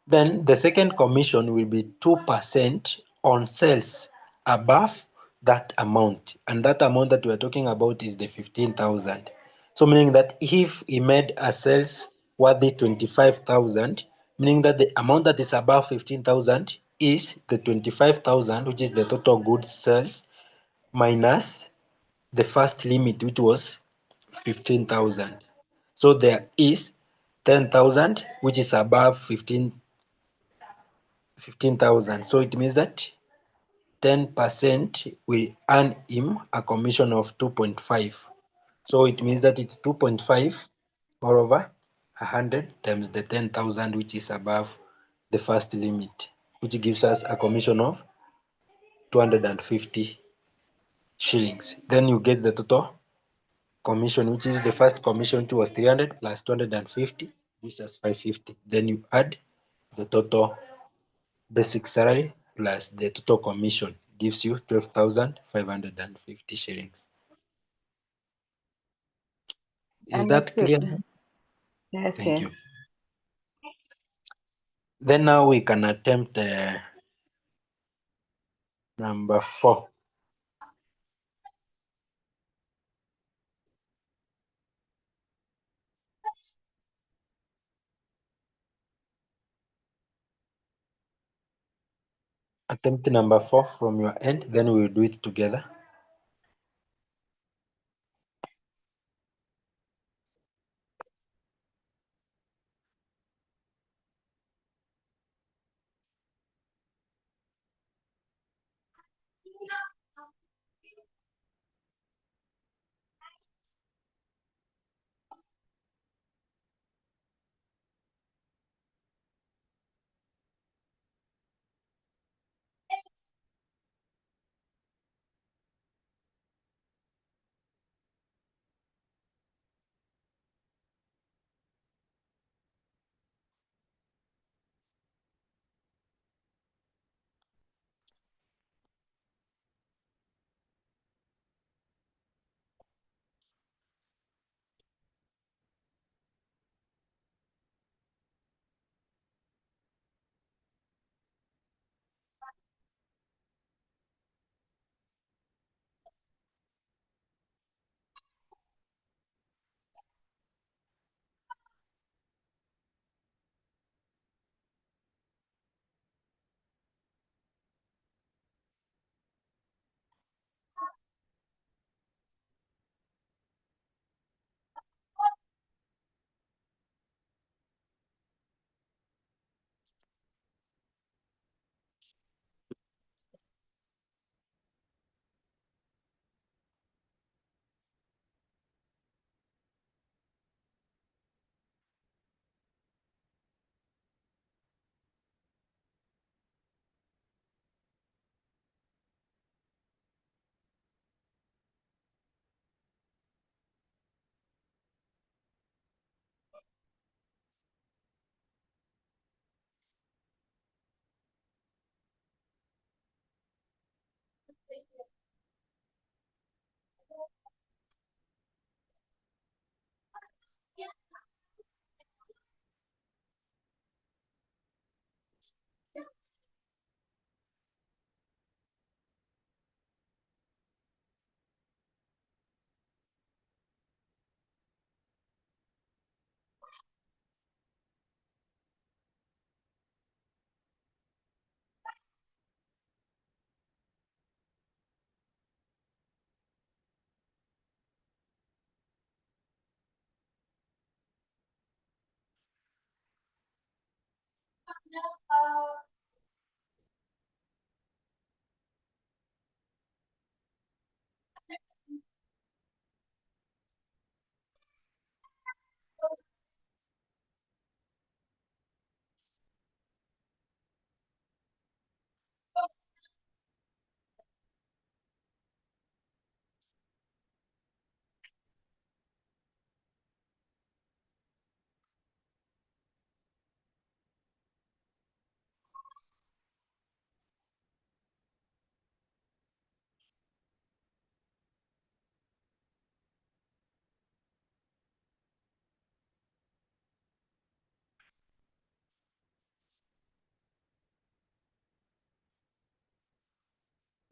Then the second commission will be 2% on sales above that amount. And that amount that we're talking about is the 15,000. So meaning that if he made a sales worthy 25,000, meaning that the amount that is above 15,000 is the 25,000, which is the total goods sales, minus the first limit, which was 15,000. So there is 10,000, which is above 15,000. So it means that 10% will earn him a commission of 2.5. So it means that it's 2.5 all over 100 times the 10,000, which is above the first limit, which gives us a commission of 250 shillings. Then you get the total commission, which is the first commission, which was 300 plus 250, gives us 550. Then you add the total basic salary plus the total commission, gives you 12,550 shillings. Is that clear? Understood. Yes, Thank you. yes. Then now we can attempt number 4. Attempt number 4 from your end, then we will do it together.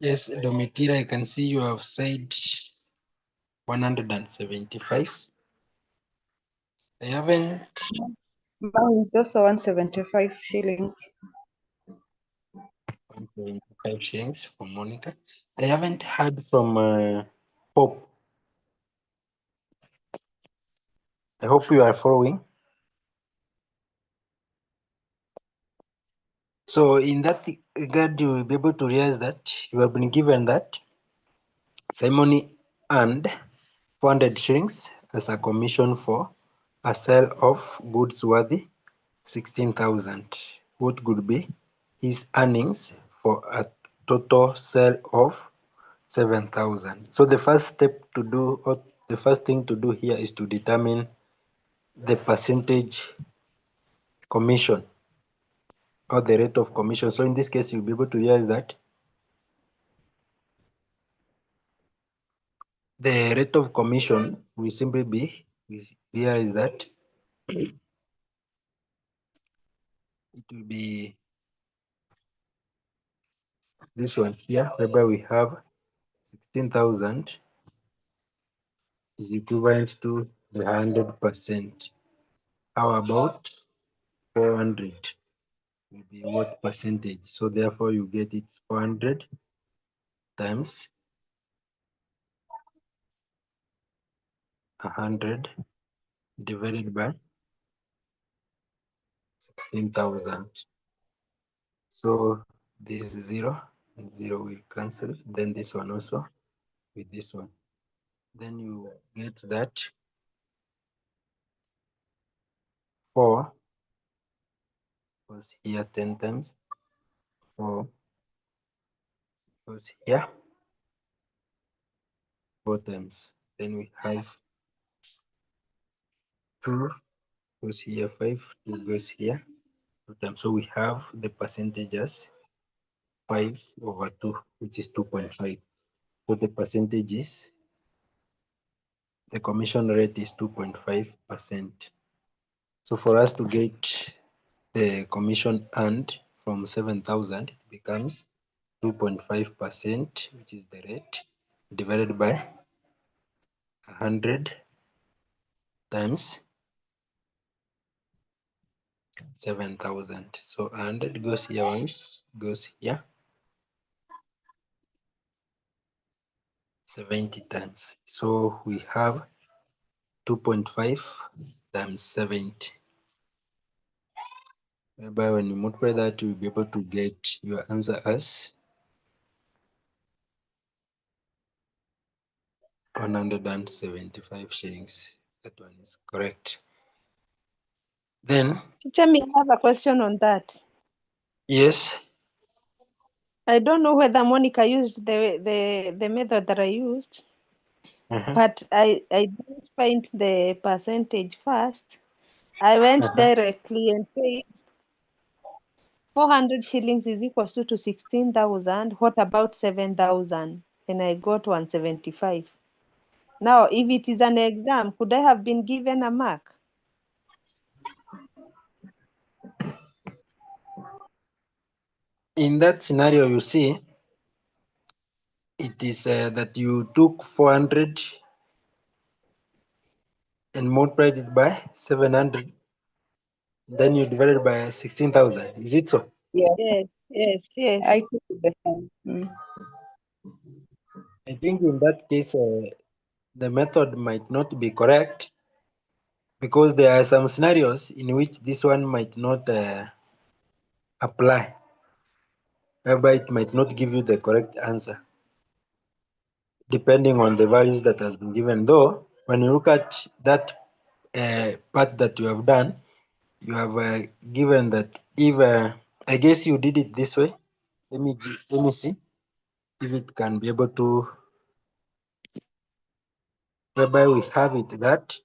Yes, Domitira, I can see you have said 175. I haven't. Mine is also 175 shillings. 175 shillings for Monica. I haven't heard from Hope. I hope you are following. So in that regard, you will be able to realize that you have been given that Simon earned 400 shillings as a commission for a sale of goods worthy 16,000. What could be his earnings for a total sale of 7,000? So the first step to do, or the first thing to do here, is to determine the percentage commission or the rate of commission. So in this case, you'll be able to realize that the rate of commission will simply be, here is that it will be this one here, whereby we have 16,000 is equivalent to the 100%. How about 400 will be what percentage? So therefore you get it 400 times 100 divided by 16,000. So this 0 and 0 will cancel. Then this one also with this one. Then you get that 4 goes here 10 times. 4 goes here 4 times. Then we have 2 goes here 5, 2 goes here 2 times. So we have the percentages 5/2, which is 2.5. So the percentage is, the commission rate is 2.5%. So for us to get the commission earned from 7,000, it becomes 2.5%, which is the rate, divided by 100 times 7,000. So 100 goes here once, goes here 70 times. So we have 2.5 times 70. Whereby when you multiply that, you'll be able to get your answer as 175 shillings. That one is correct. Then, Teacher, may I have a question on that? yes. I don't know whether Monica used the method that I used, but I didn't find the percentage first. I went directly and said 400 shillings is equals to 16,000. What about 7,000? And I got 175. Now, if it is an exam, could I have been given a mark? In that scenario, you see, it is that you took 400 and multiplied it by 700. Then you divided by 16,000. Is it so? Yeah, Yes. I took the same. I think in that case, the method might not be correct, because there are some scenarios in which this one might not apply, whereby it might not give you the correct answer depending on the values that has been given. Though when you look at that part that you have done, you have given that if I guess you did it this way. Let me see if it can be able to, whereby we have it that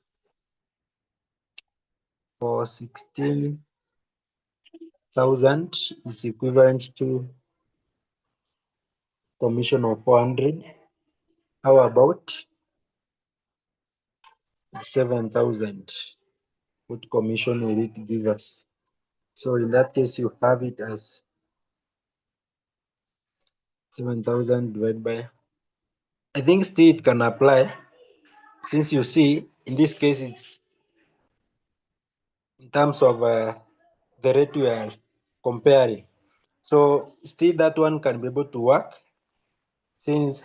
for 16,000 is equivalent to commission of 400. How about 7,000? What commission will it give us? So in that case, you have it as 7,000 divided by, I think still it can apply, since you see in this case it's in terms of the rate we are comparing. So still that one can be able to work, since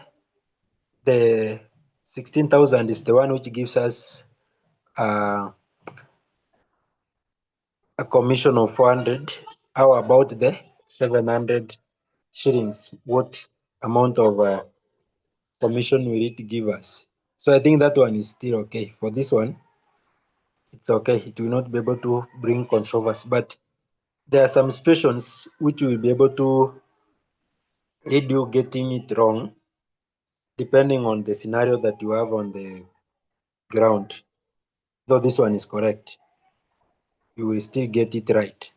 the 16,000 is the one which gives us a commission of 400. How about the 700 shillings? What amount of commission will it give us? So I think that one is still okay. For this one, it's okay. It will not be able to bring controversy, but there are some situations which will be able to lead you getting it wrong, depending on the scenario that you have on the ground. Though this one is correct, you will still get it right.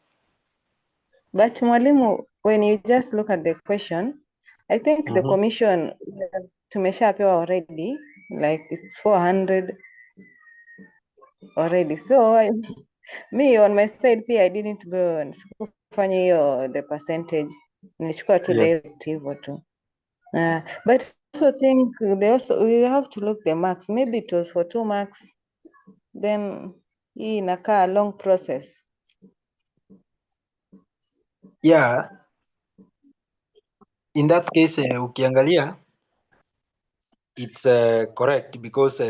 But Mwalimu, when you just look at the question, I think the Mhm. commission tumeshapewa already, like it's 400 already. So me on my side pia I didn't go and sikufanya hiyo the percentage, nilichukua tu Yes. direct hivyo tu. But I also think we have to look the marks. Maybe it was for 2 marks, then hii inakaa a long process. Yeah, in that case ukiangalia it's correct, because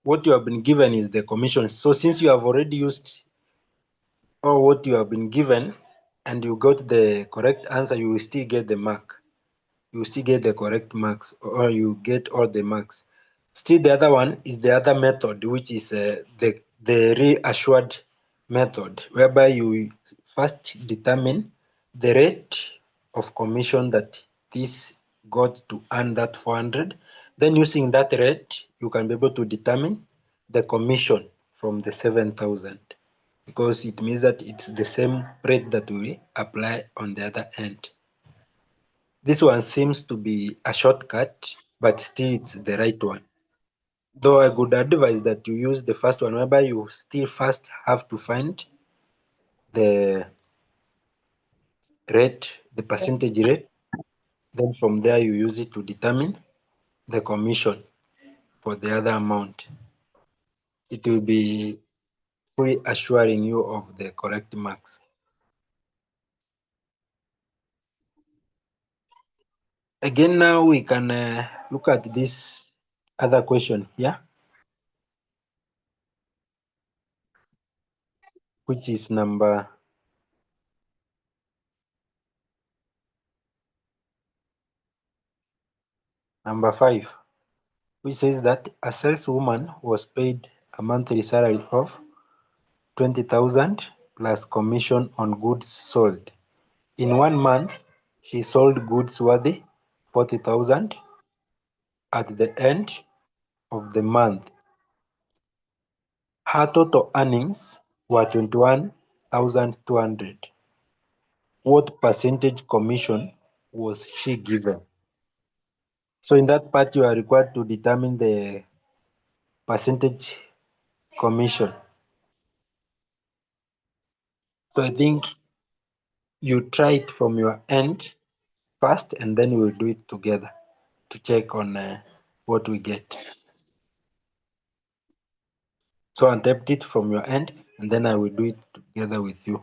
what you have been given is the commission. So since you have already used all what you have been given and you got the correct answer, you will still get the mark. You will still get the correct marks, or you get all the marks. Still the other one is the other method, which is the reassured method, whereby you first determine the rate of commission that this got to earn that 400. Then using that rate, you can be able to determine the commission from the 7,000, because it means that it's the same rate that we apply on the other end. This one seems to be a shortcut, but still it's the right one. Though I would advise that you use the first one, whereby you still first have to find the rate, the percentage rate. Then from there you use it to determine the commission for the other amount. It will be fully assuring you of the correct marks. Again, now we can look at this other question here, which is number 5, which says that a saleswoman was paid a monthly salary of 20,000 plus commission on goods sold. In 1 month, she sold goods worth 40,000. At the end of the month, her total earnings were 21,200. What percentage commission was she given? So in that part, you are required to determine the percentage commission. So I think you try it from your end first, and then we will do it together to check on what we get. So attempt it from your end, and then I will do it together with you.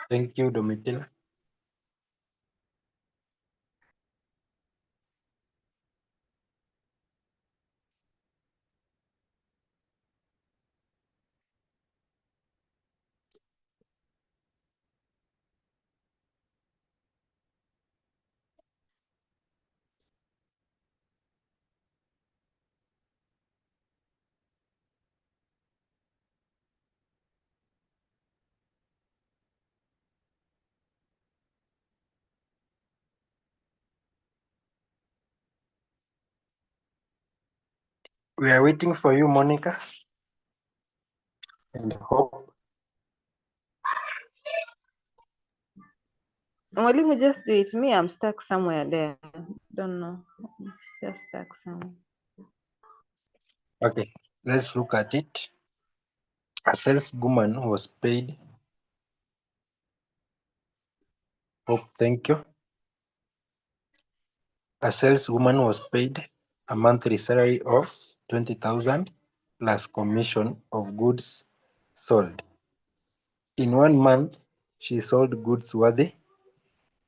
Thank you, Domitila. We are waiting for you, Monica. And hope. Mwalimu, just do it. Me, I'm stuck somewhere there. Don't know. I'm just stuck somewhere. Okay, let's look at it. A saleswoman was paid. Hope, thank you. A saleswoman was paid a monthly salary of 20,000 plus commission of goods sold. In 1 month, she sold goods worth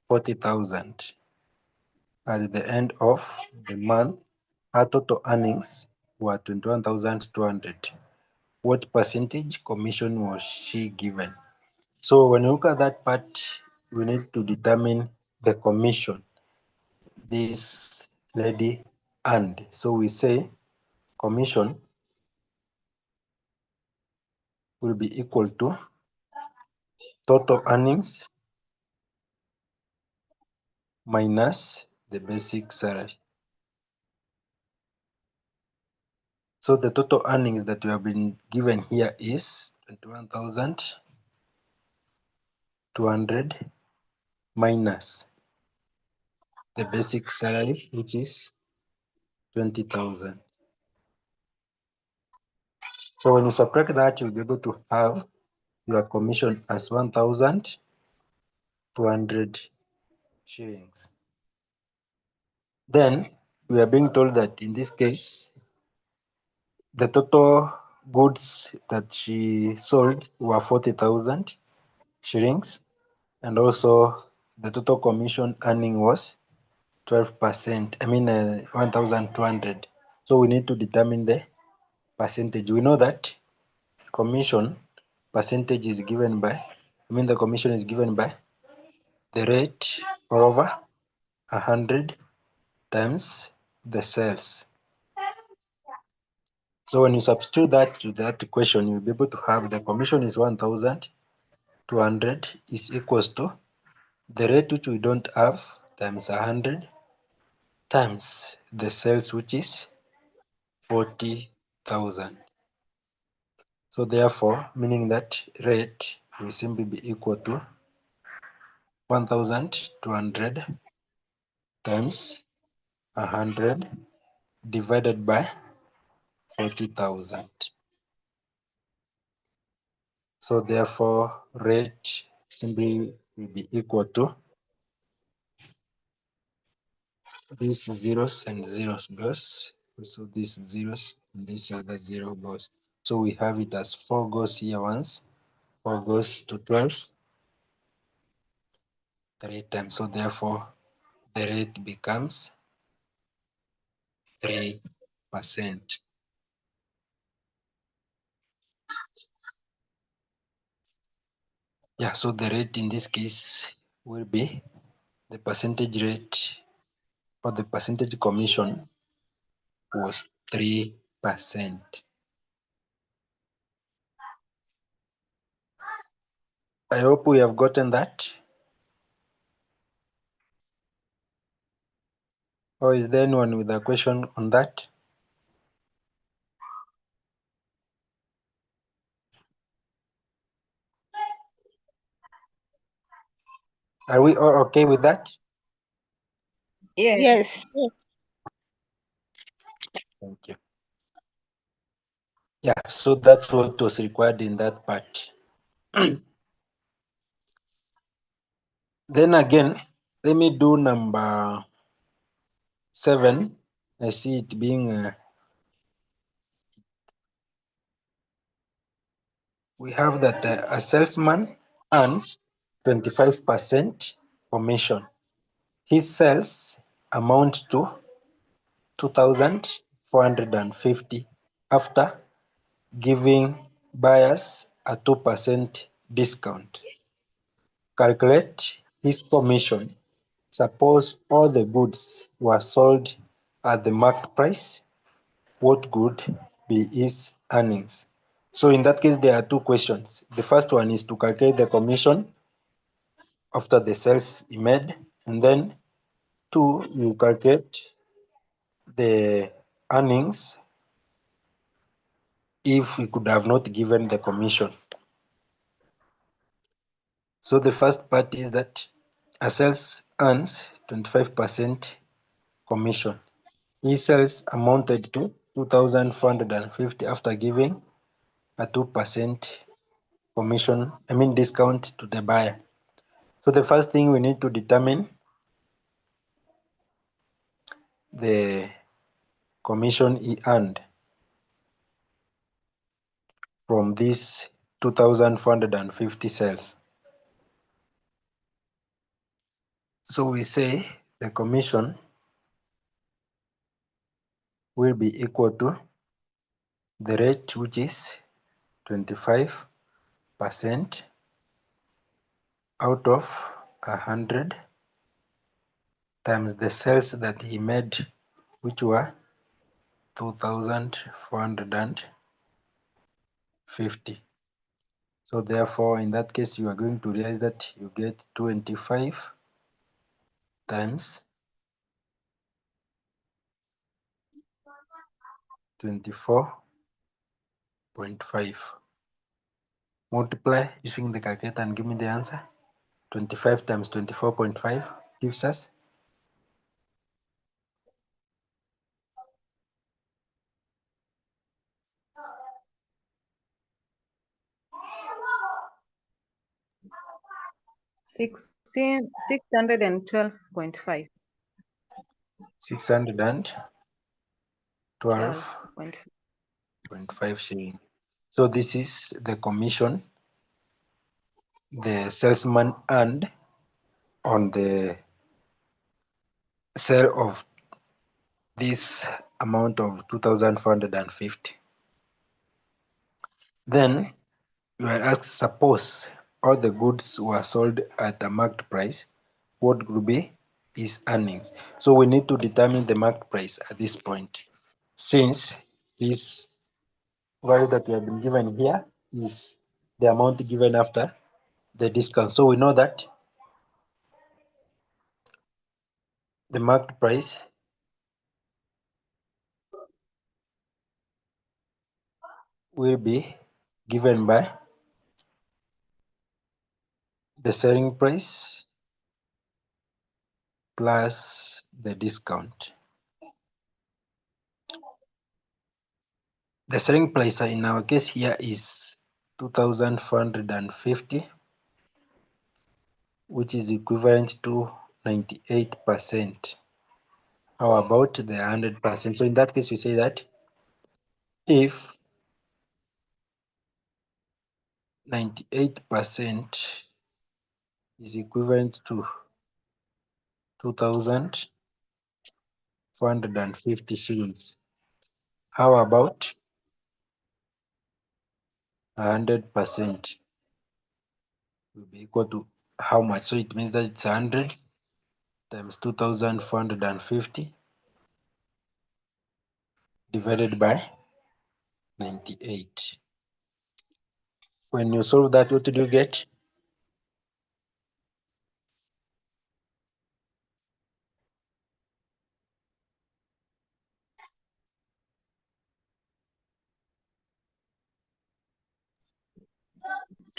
40,000. At the end of the month, her total earnings were 21,200. What percentage commission was she given? So when you look at that part, we need to determine the commission this lady earned. So we say commission will be equal to total earnings minus the basic salary. So the total earnings that we have been given here is 21,200 minus the basic salary, which is 20,000. So when you subtract that, you'll be able to have your commission as 1,200 shillings. Then we are being told that in this case, the total goods that she sold were 40,000 shillings, and also the total commission earning was 12%. 1,200. So we need to determine the percentage. We know that commission percentage is given by, the commission is given by the rate over 100 times the sales. So when you substitute that to that equation, you'll be able to have the commission is 1,200 is equals to the rate which we don't have times 100 times the sales, which is 40,000. So therefore, meaning that rate will simply be equal to 1,200 times 100 divided by 40,000. So therefore, rate simply will be equal to these zeros and zeros goes. So these zeros and this other zero goes. So we have it as 4 goes here once, 4 goes to 12, 3 times. So therefore, the rate becomes 3%. Yeah, so the rate in this case will be the percentage rate, or the percentage commission was 3%. I hope we have gotten that. Or is there anyone with a question on that? Are we all okay with that? Yes. Thank you. Yeah, so that's what was required in that part. Then again, let me do number 7. I see it being, we have that a salesman earns 25% commission. His sales amount to 2,450 after giving buyers a 2% discount. Calculate his commission. Suppose all the goods were sold at the marked price. What would be his earnings? So in that case, there are two questions. The first one is to calculate the commission after the sales he made, and then two, you calculate the earnings if we could have not given the commission. So the first part is that a sales earns 25% commission. His sales amounted to 2,450 after giving a 2% commission, discount to the buyer. So the first thing we need to determine the commission he earned from this 2,450 sales. So we say the commission will be equal to the rate, which is 25% out of 100 times the sales that he made, which were 2,450. So therefore, in that case, you are going to realize that you get 25 times 24.5. Multiply using the calculator and give me the answer. 25 times 24.5 gives us 612.5. 612.5 shilling. So this is the commission the salesman earned on the sale of this amount of 2,450. Then you are asked, suppose all the goods were sold at a marked price, what would be his earnings? So we need to determine the marked price at this point, since this value that we have been given here is the amount given after the discount. So we know that the marked price will be given by the selling price plus the discount. The selling price in our case here is 2,450, which is equivalent to 98%. How about the 100%? So in that case, we say that if 98% is equivalent to 2,450 shillings, how about 100% will be equal to how much? So it means that it's 100 times 2,450 divided by 98. When you solve that, what do you get?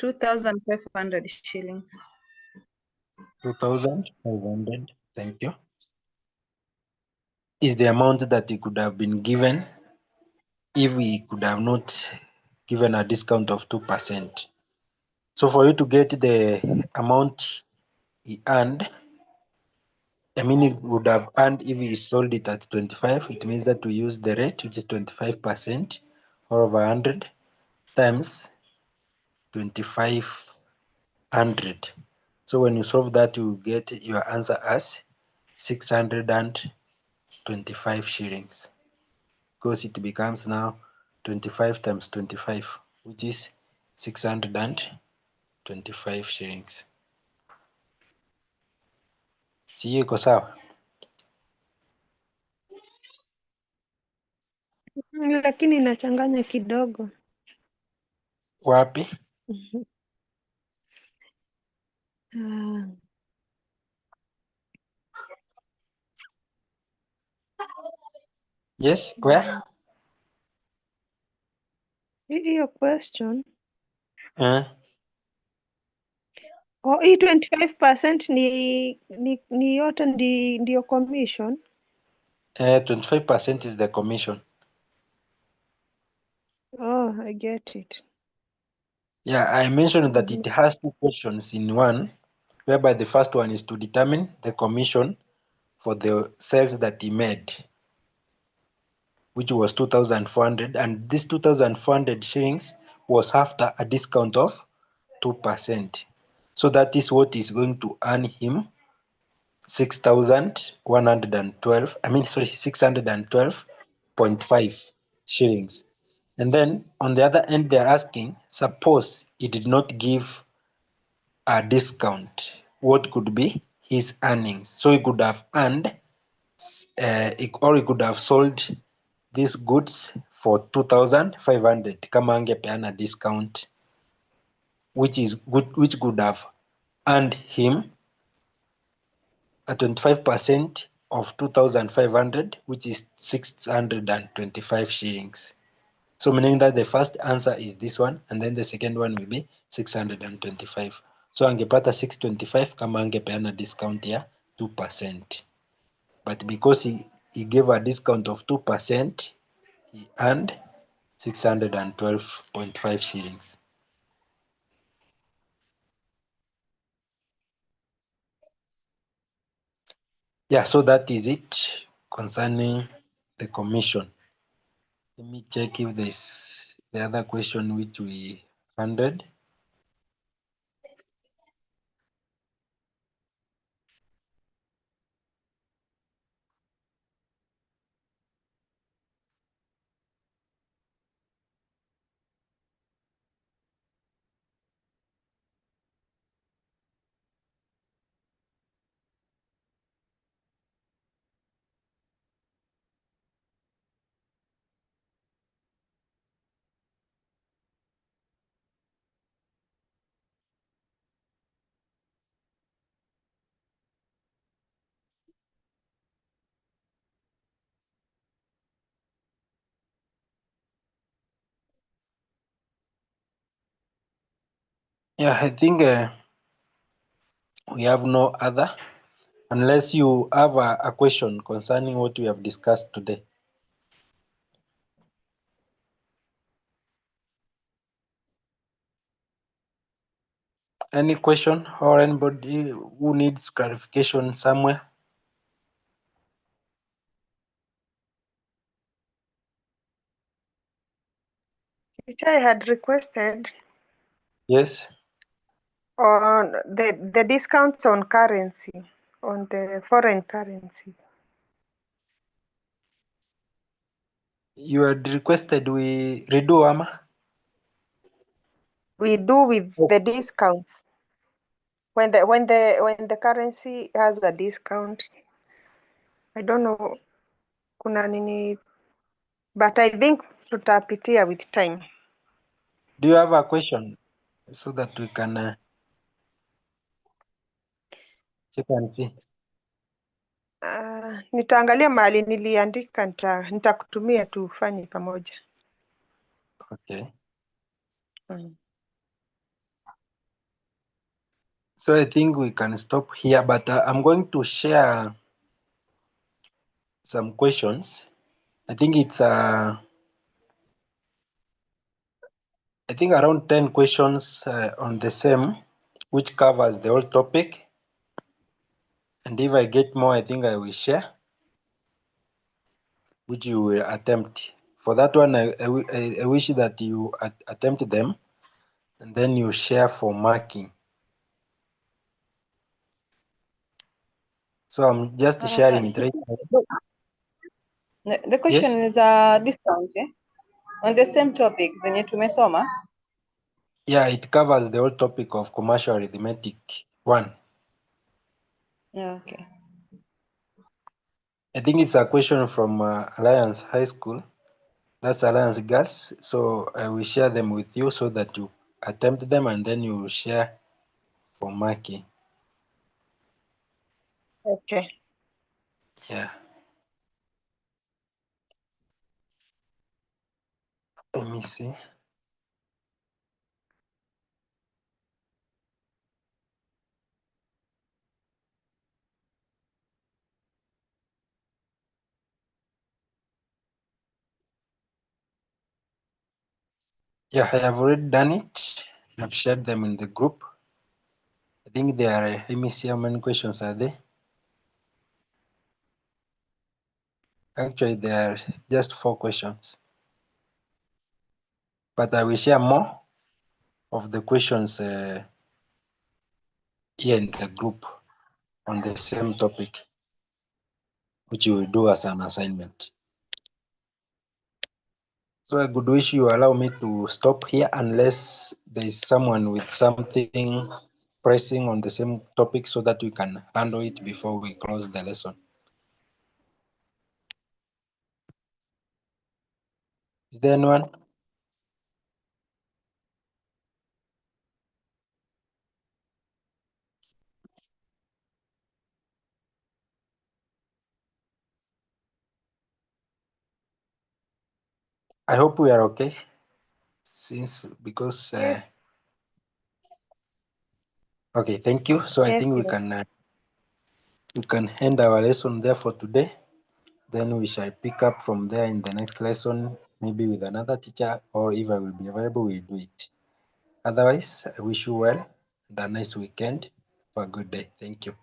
$2,500 shillings. 2,500, thank you, is the amount that he could have been given if we could have not given a discount of 2%. So for you to get the amount he earned, he would have earned if he sold it at 25. It means that we use the rate, which is 25% or over 100 times 2,500. So when you solve that, you get your answer as 625 shillings, because it becomes now 25 times 25, which is 625 shillings. Sijui iko sawa? Lakini inachanganya kidogo. Wapi? Ah, Yes, where? hiyo question. Hii 25% ni yote ndio commission. 25% is the commission. Oh, I get it. Yeah, I mentioned that it has two questions in one, whereby the first one is to determine the commission for the sales that he made, which was 2,400, and this 2,400 shillings was after a discount of 2%. So that is what is going to earn him 612.5 shillings. And then on the other end, they're asking, suppose he did not give a discount, what could be his earnings? So he could have earned, or he could have sold these goods for 2,500 kama angepeana discount, which could have earned him a 25% of 2,500, which is 625 shillings. So meaning that the first answer is this one, and then the second one will be 625. So angepata 625 kama angepeana discount ya 2%. But because he gave a discount of 2%, he earned 612.5 shillings. Yeah, so that is it concerning the commission. Let me check if there's the other question which we handled. Yeah, I think we have no other, unless you have a question concerning what we have discussed today. Any question or anybody who needs clarification somewhere? Which I had requested Yes. on the discounts on currency, on the foreign currency. You had requested we redo, Ama? We do with the discounts. When the currency has a discount. I don't know kuna nini, but I think tutapitia with time. Do you have a question so that we can check and see? Nitaangalia mahali niliandika, nitakutumia tufanye pamoja. Okay. Mm. So I think we can stop here, but I'm going to share some questions. I think it's I think around 10 questions on the same, which covers the whole topic. And if I get more, I think I will share, which you will attempt. For that one, I wish that you attempt them, and then you share for marking. So I'm just sharing it right now. The question is discount, on the same topic zenye tumesoma. Yeah, it covers the whole topic of commercial arithmetic 1. Yeah, okay. I think it's a question from Alliance High School. That's Alliance Girls. So I will share them with you so that you attempt them and then you will share for marking. Okay. Yeah. Let me see. Yeah, I have already done it. I've shared them in the group. I think there are, let me see how many questions are there. Actually, there are just 4 questions. But I will share more of the questions here in the group on the same topic, which you will do as an assignment. So I could wish you allow me to stop here unless there is someone with something pressing on the same topic so that we can handle it before we close the lesson. Is there anyone? I hope we are okay. Because Yes. okay, thank you. So I Yes, think we can end our lesson there for today. Then we shall pick up from there in the next lesson, maybe with another teacher, or if I will be available, we'll do it. Otherwise, I wish you well and a nice weekend. For a good day. Thank you.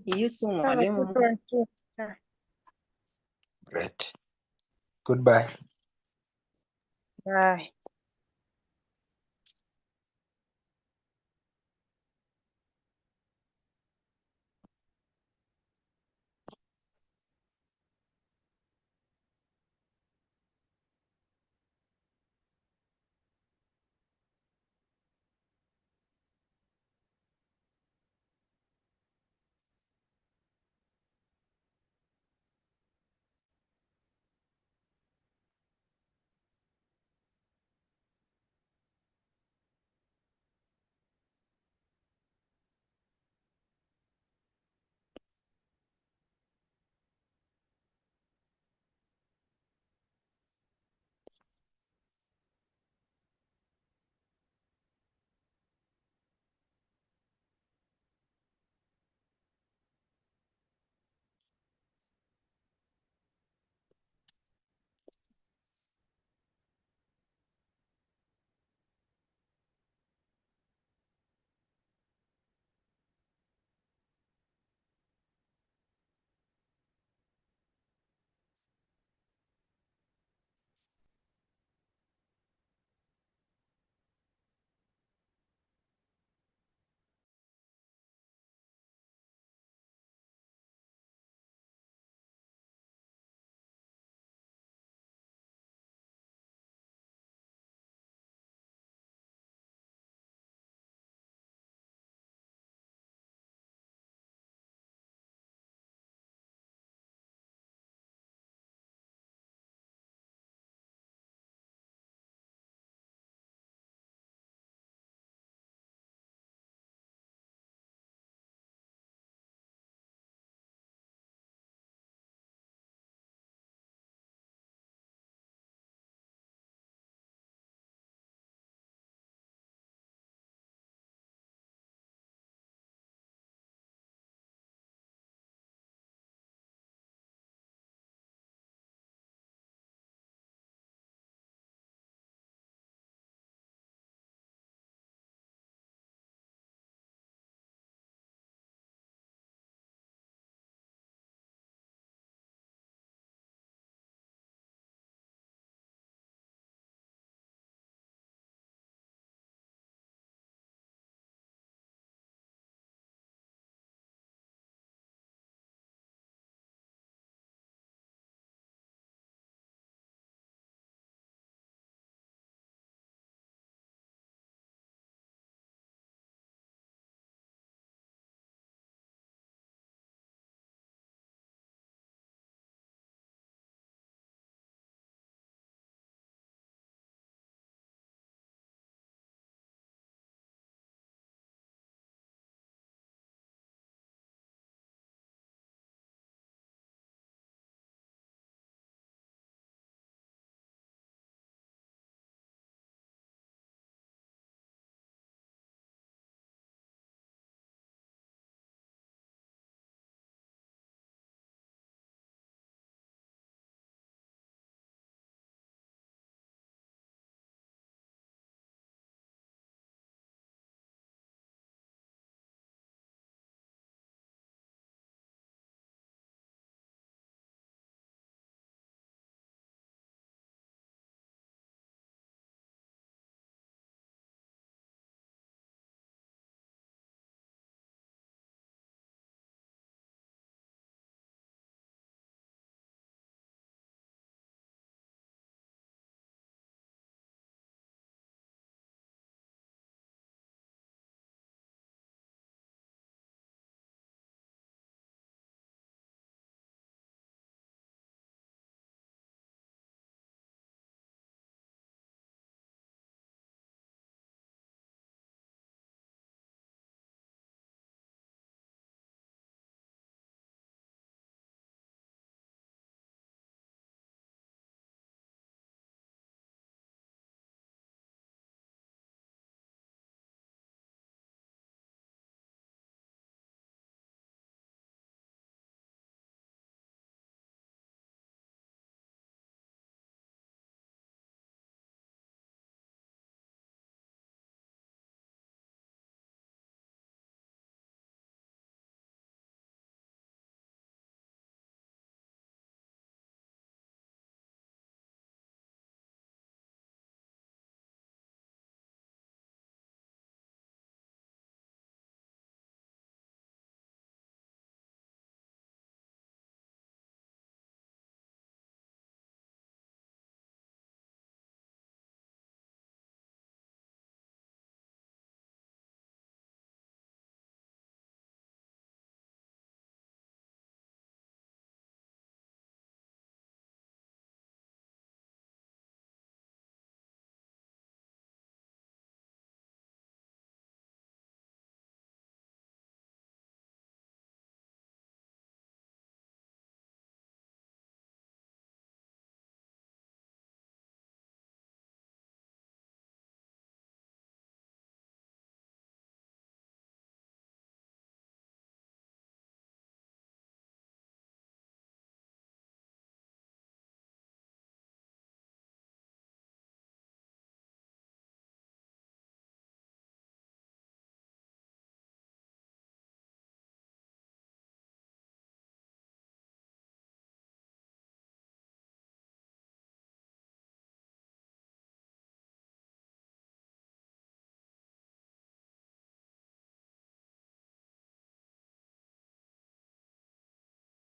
You too, Have a good mwalimu. one too. Yeah. Great. Goodbye. Bye.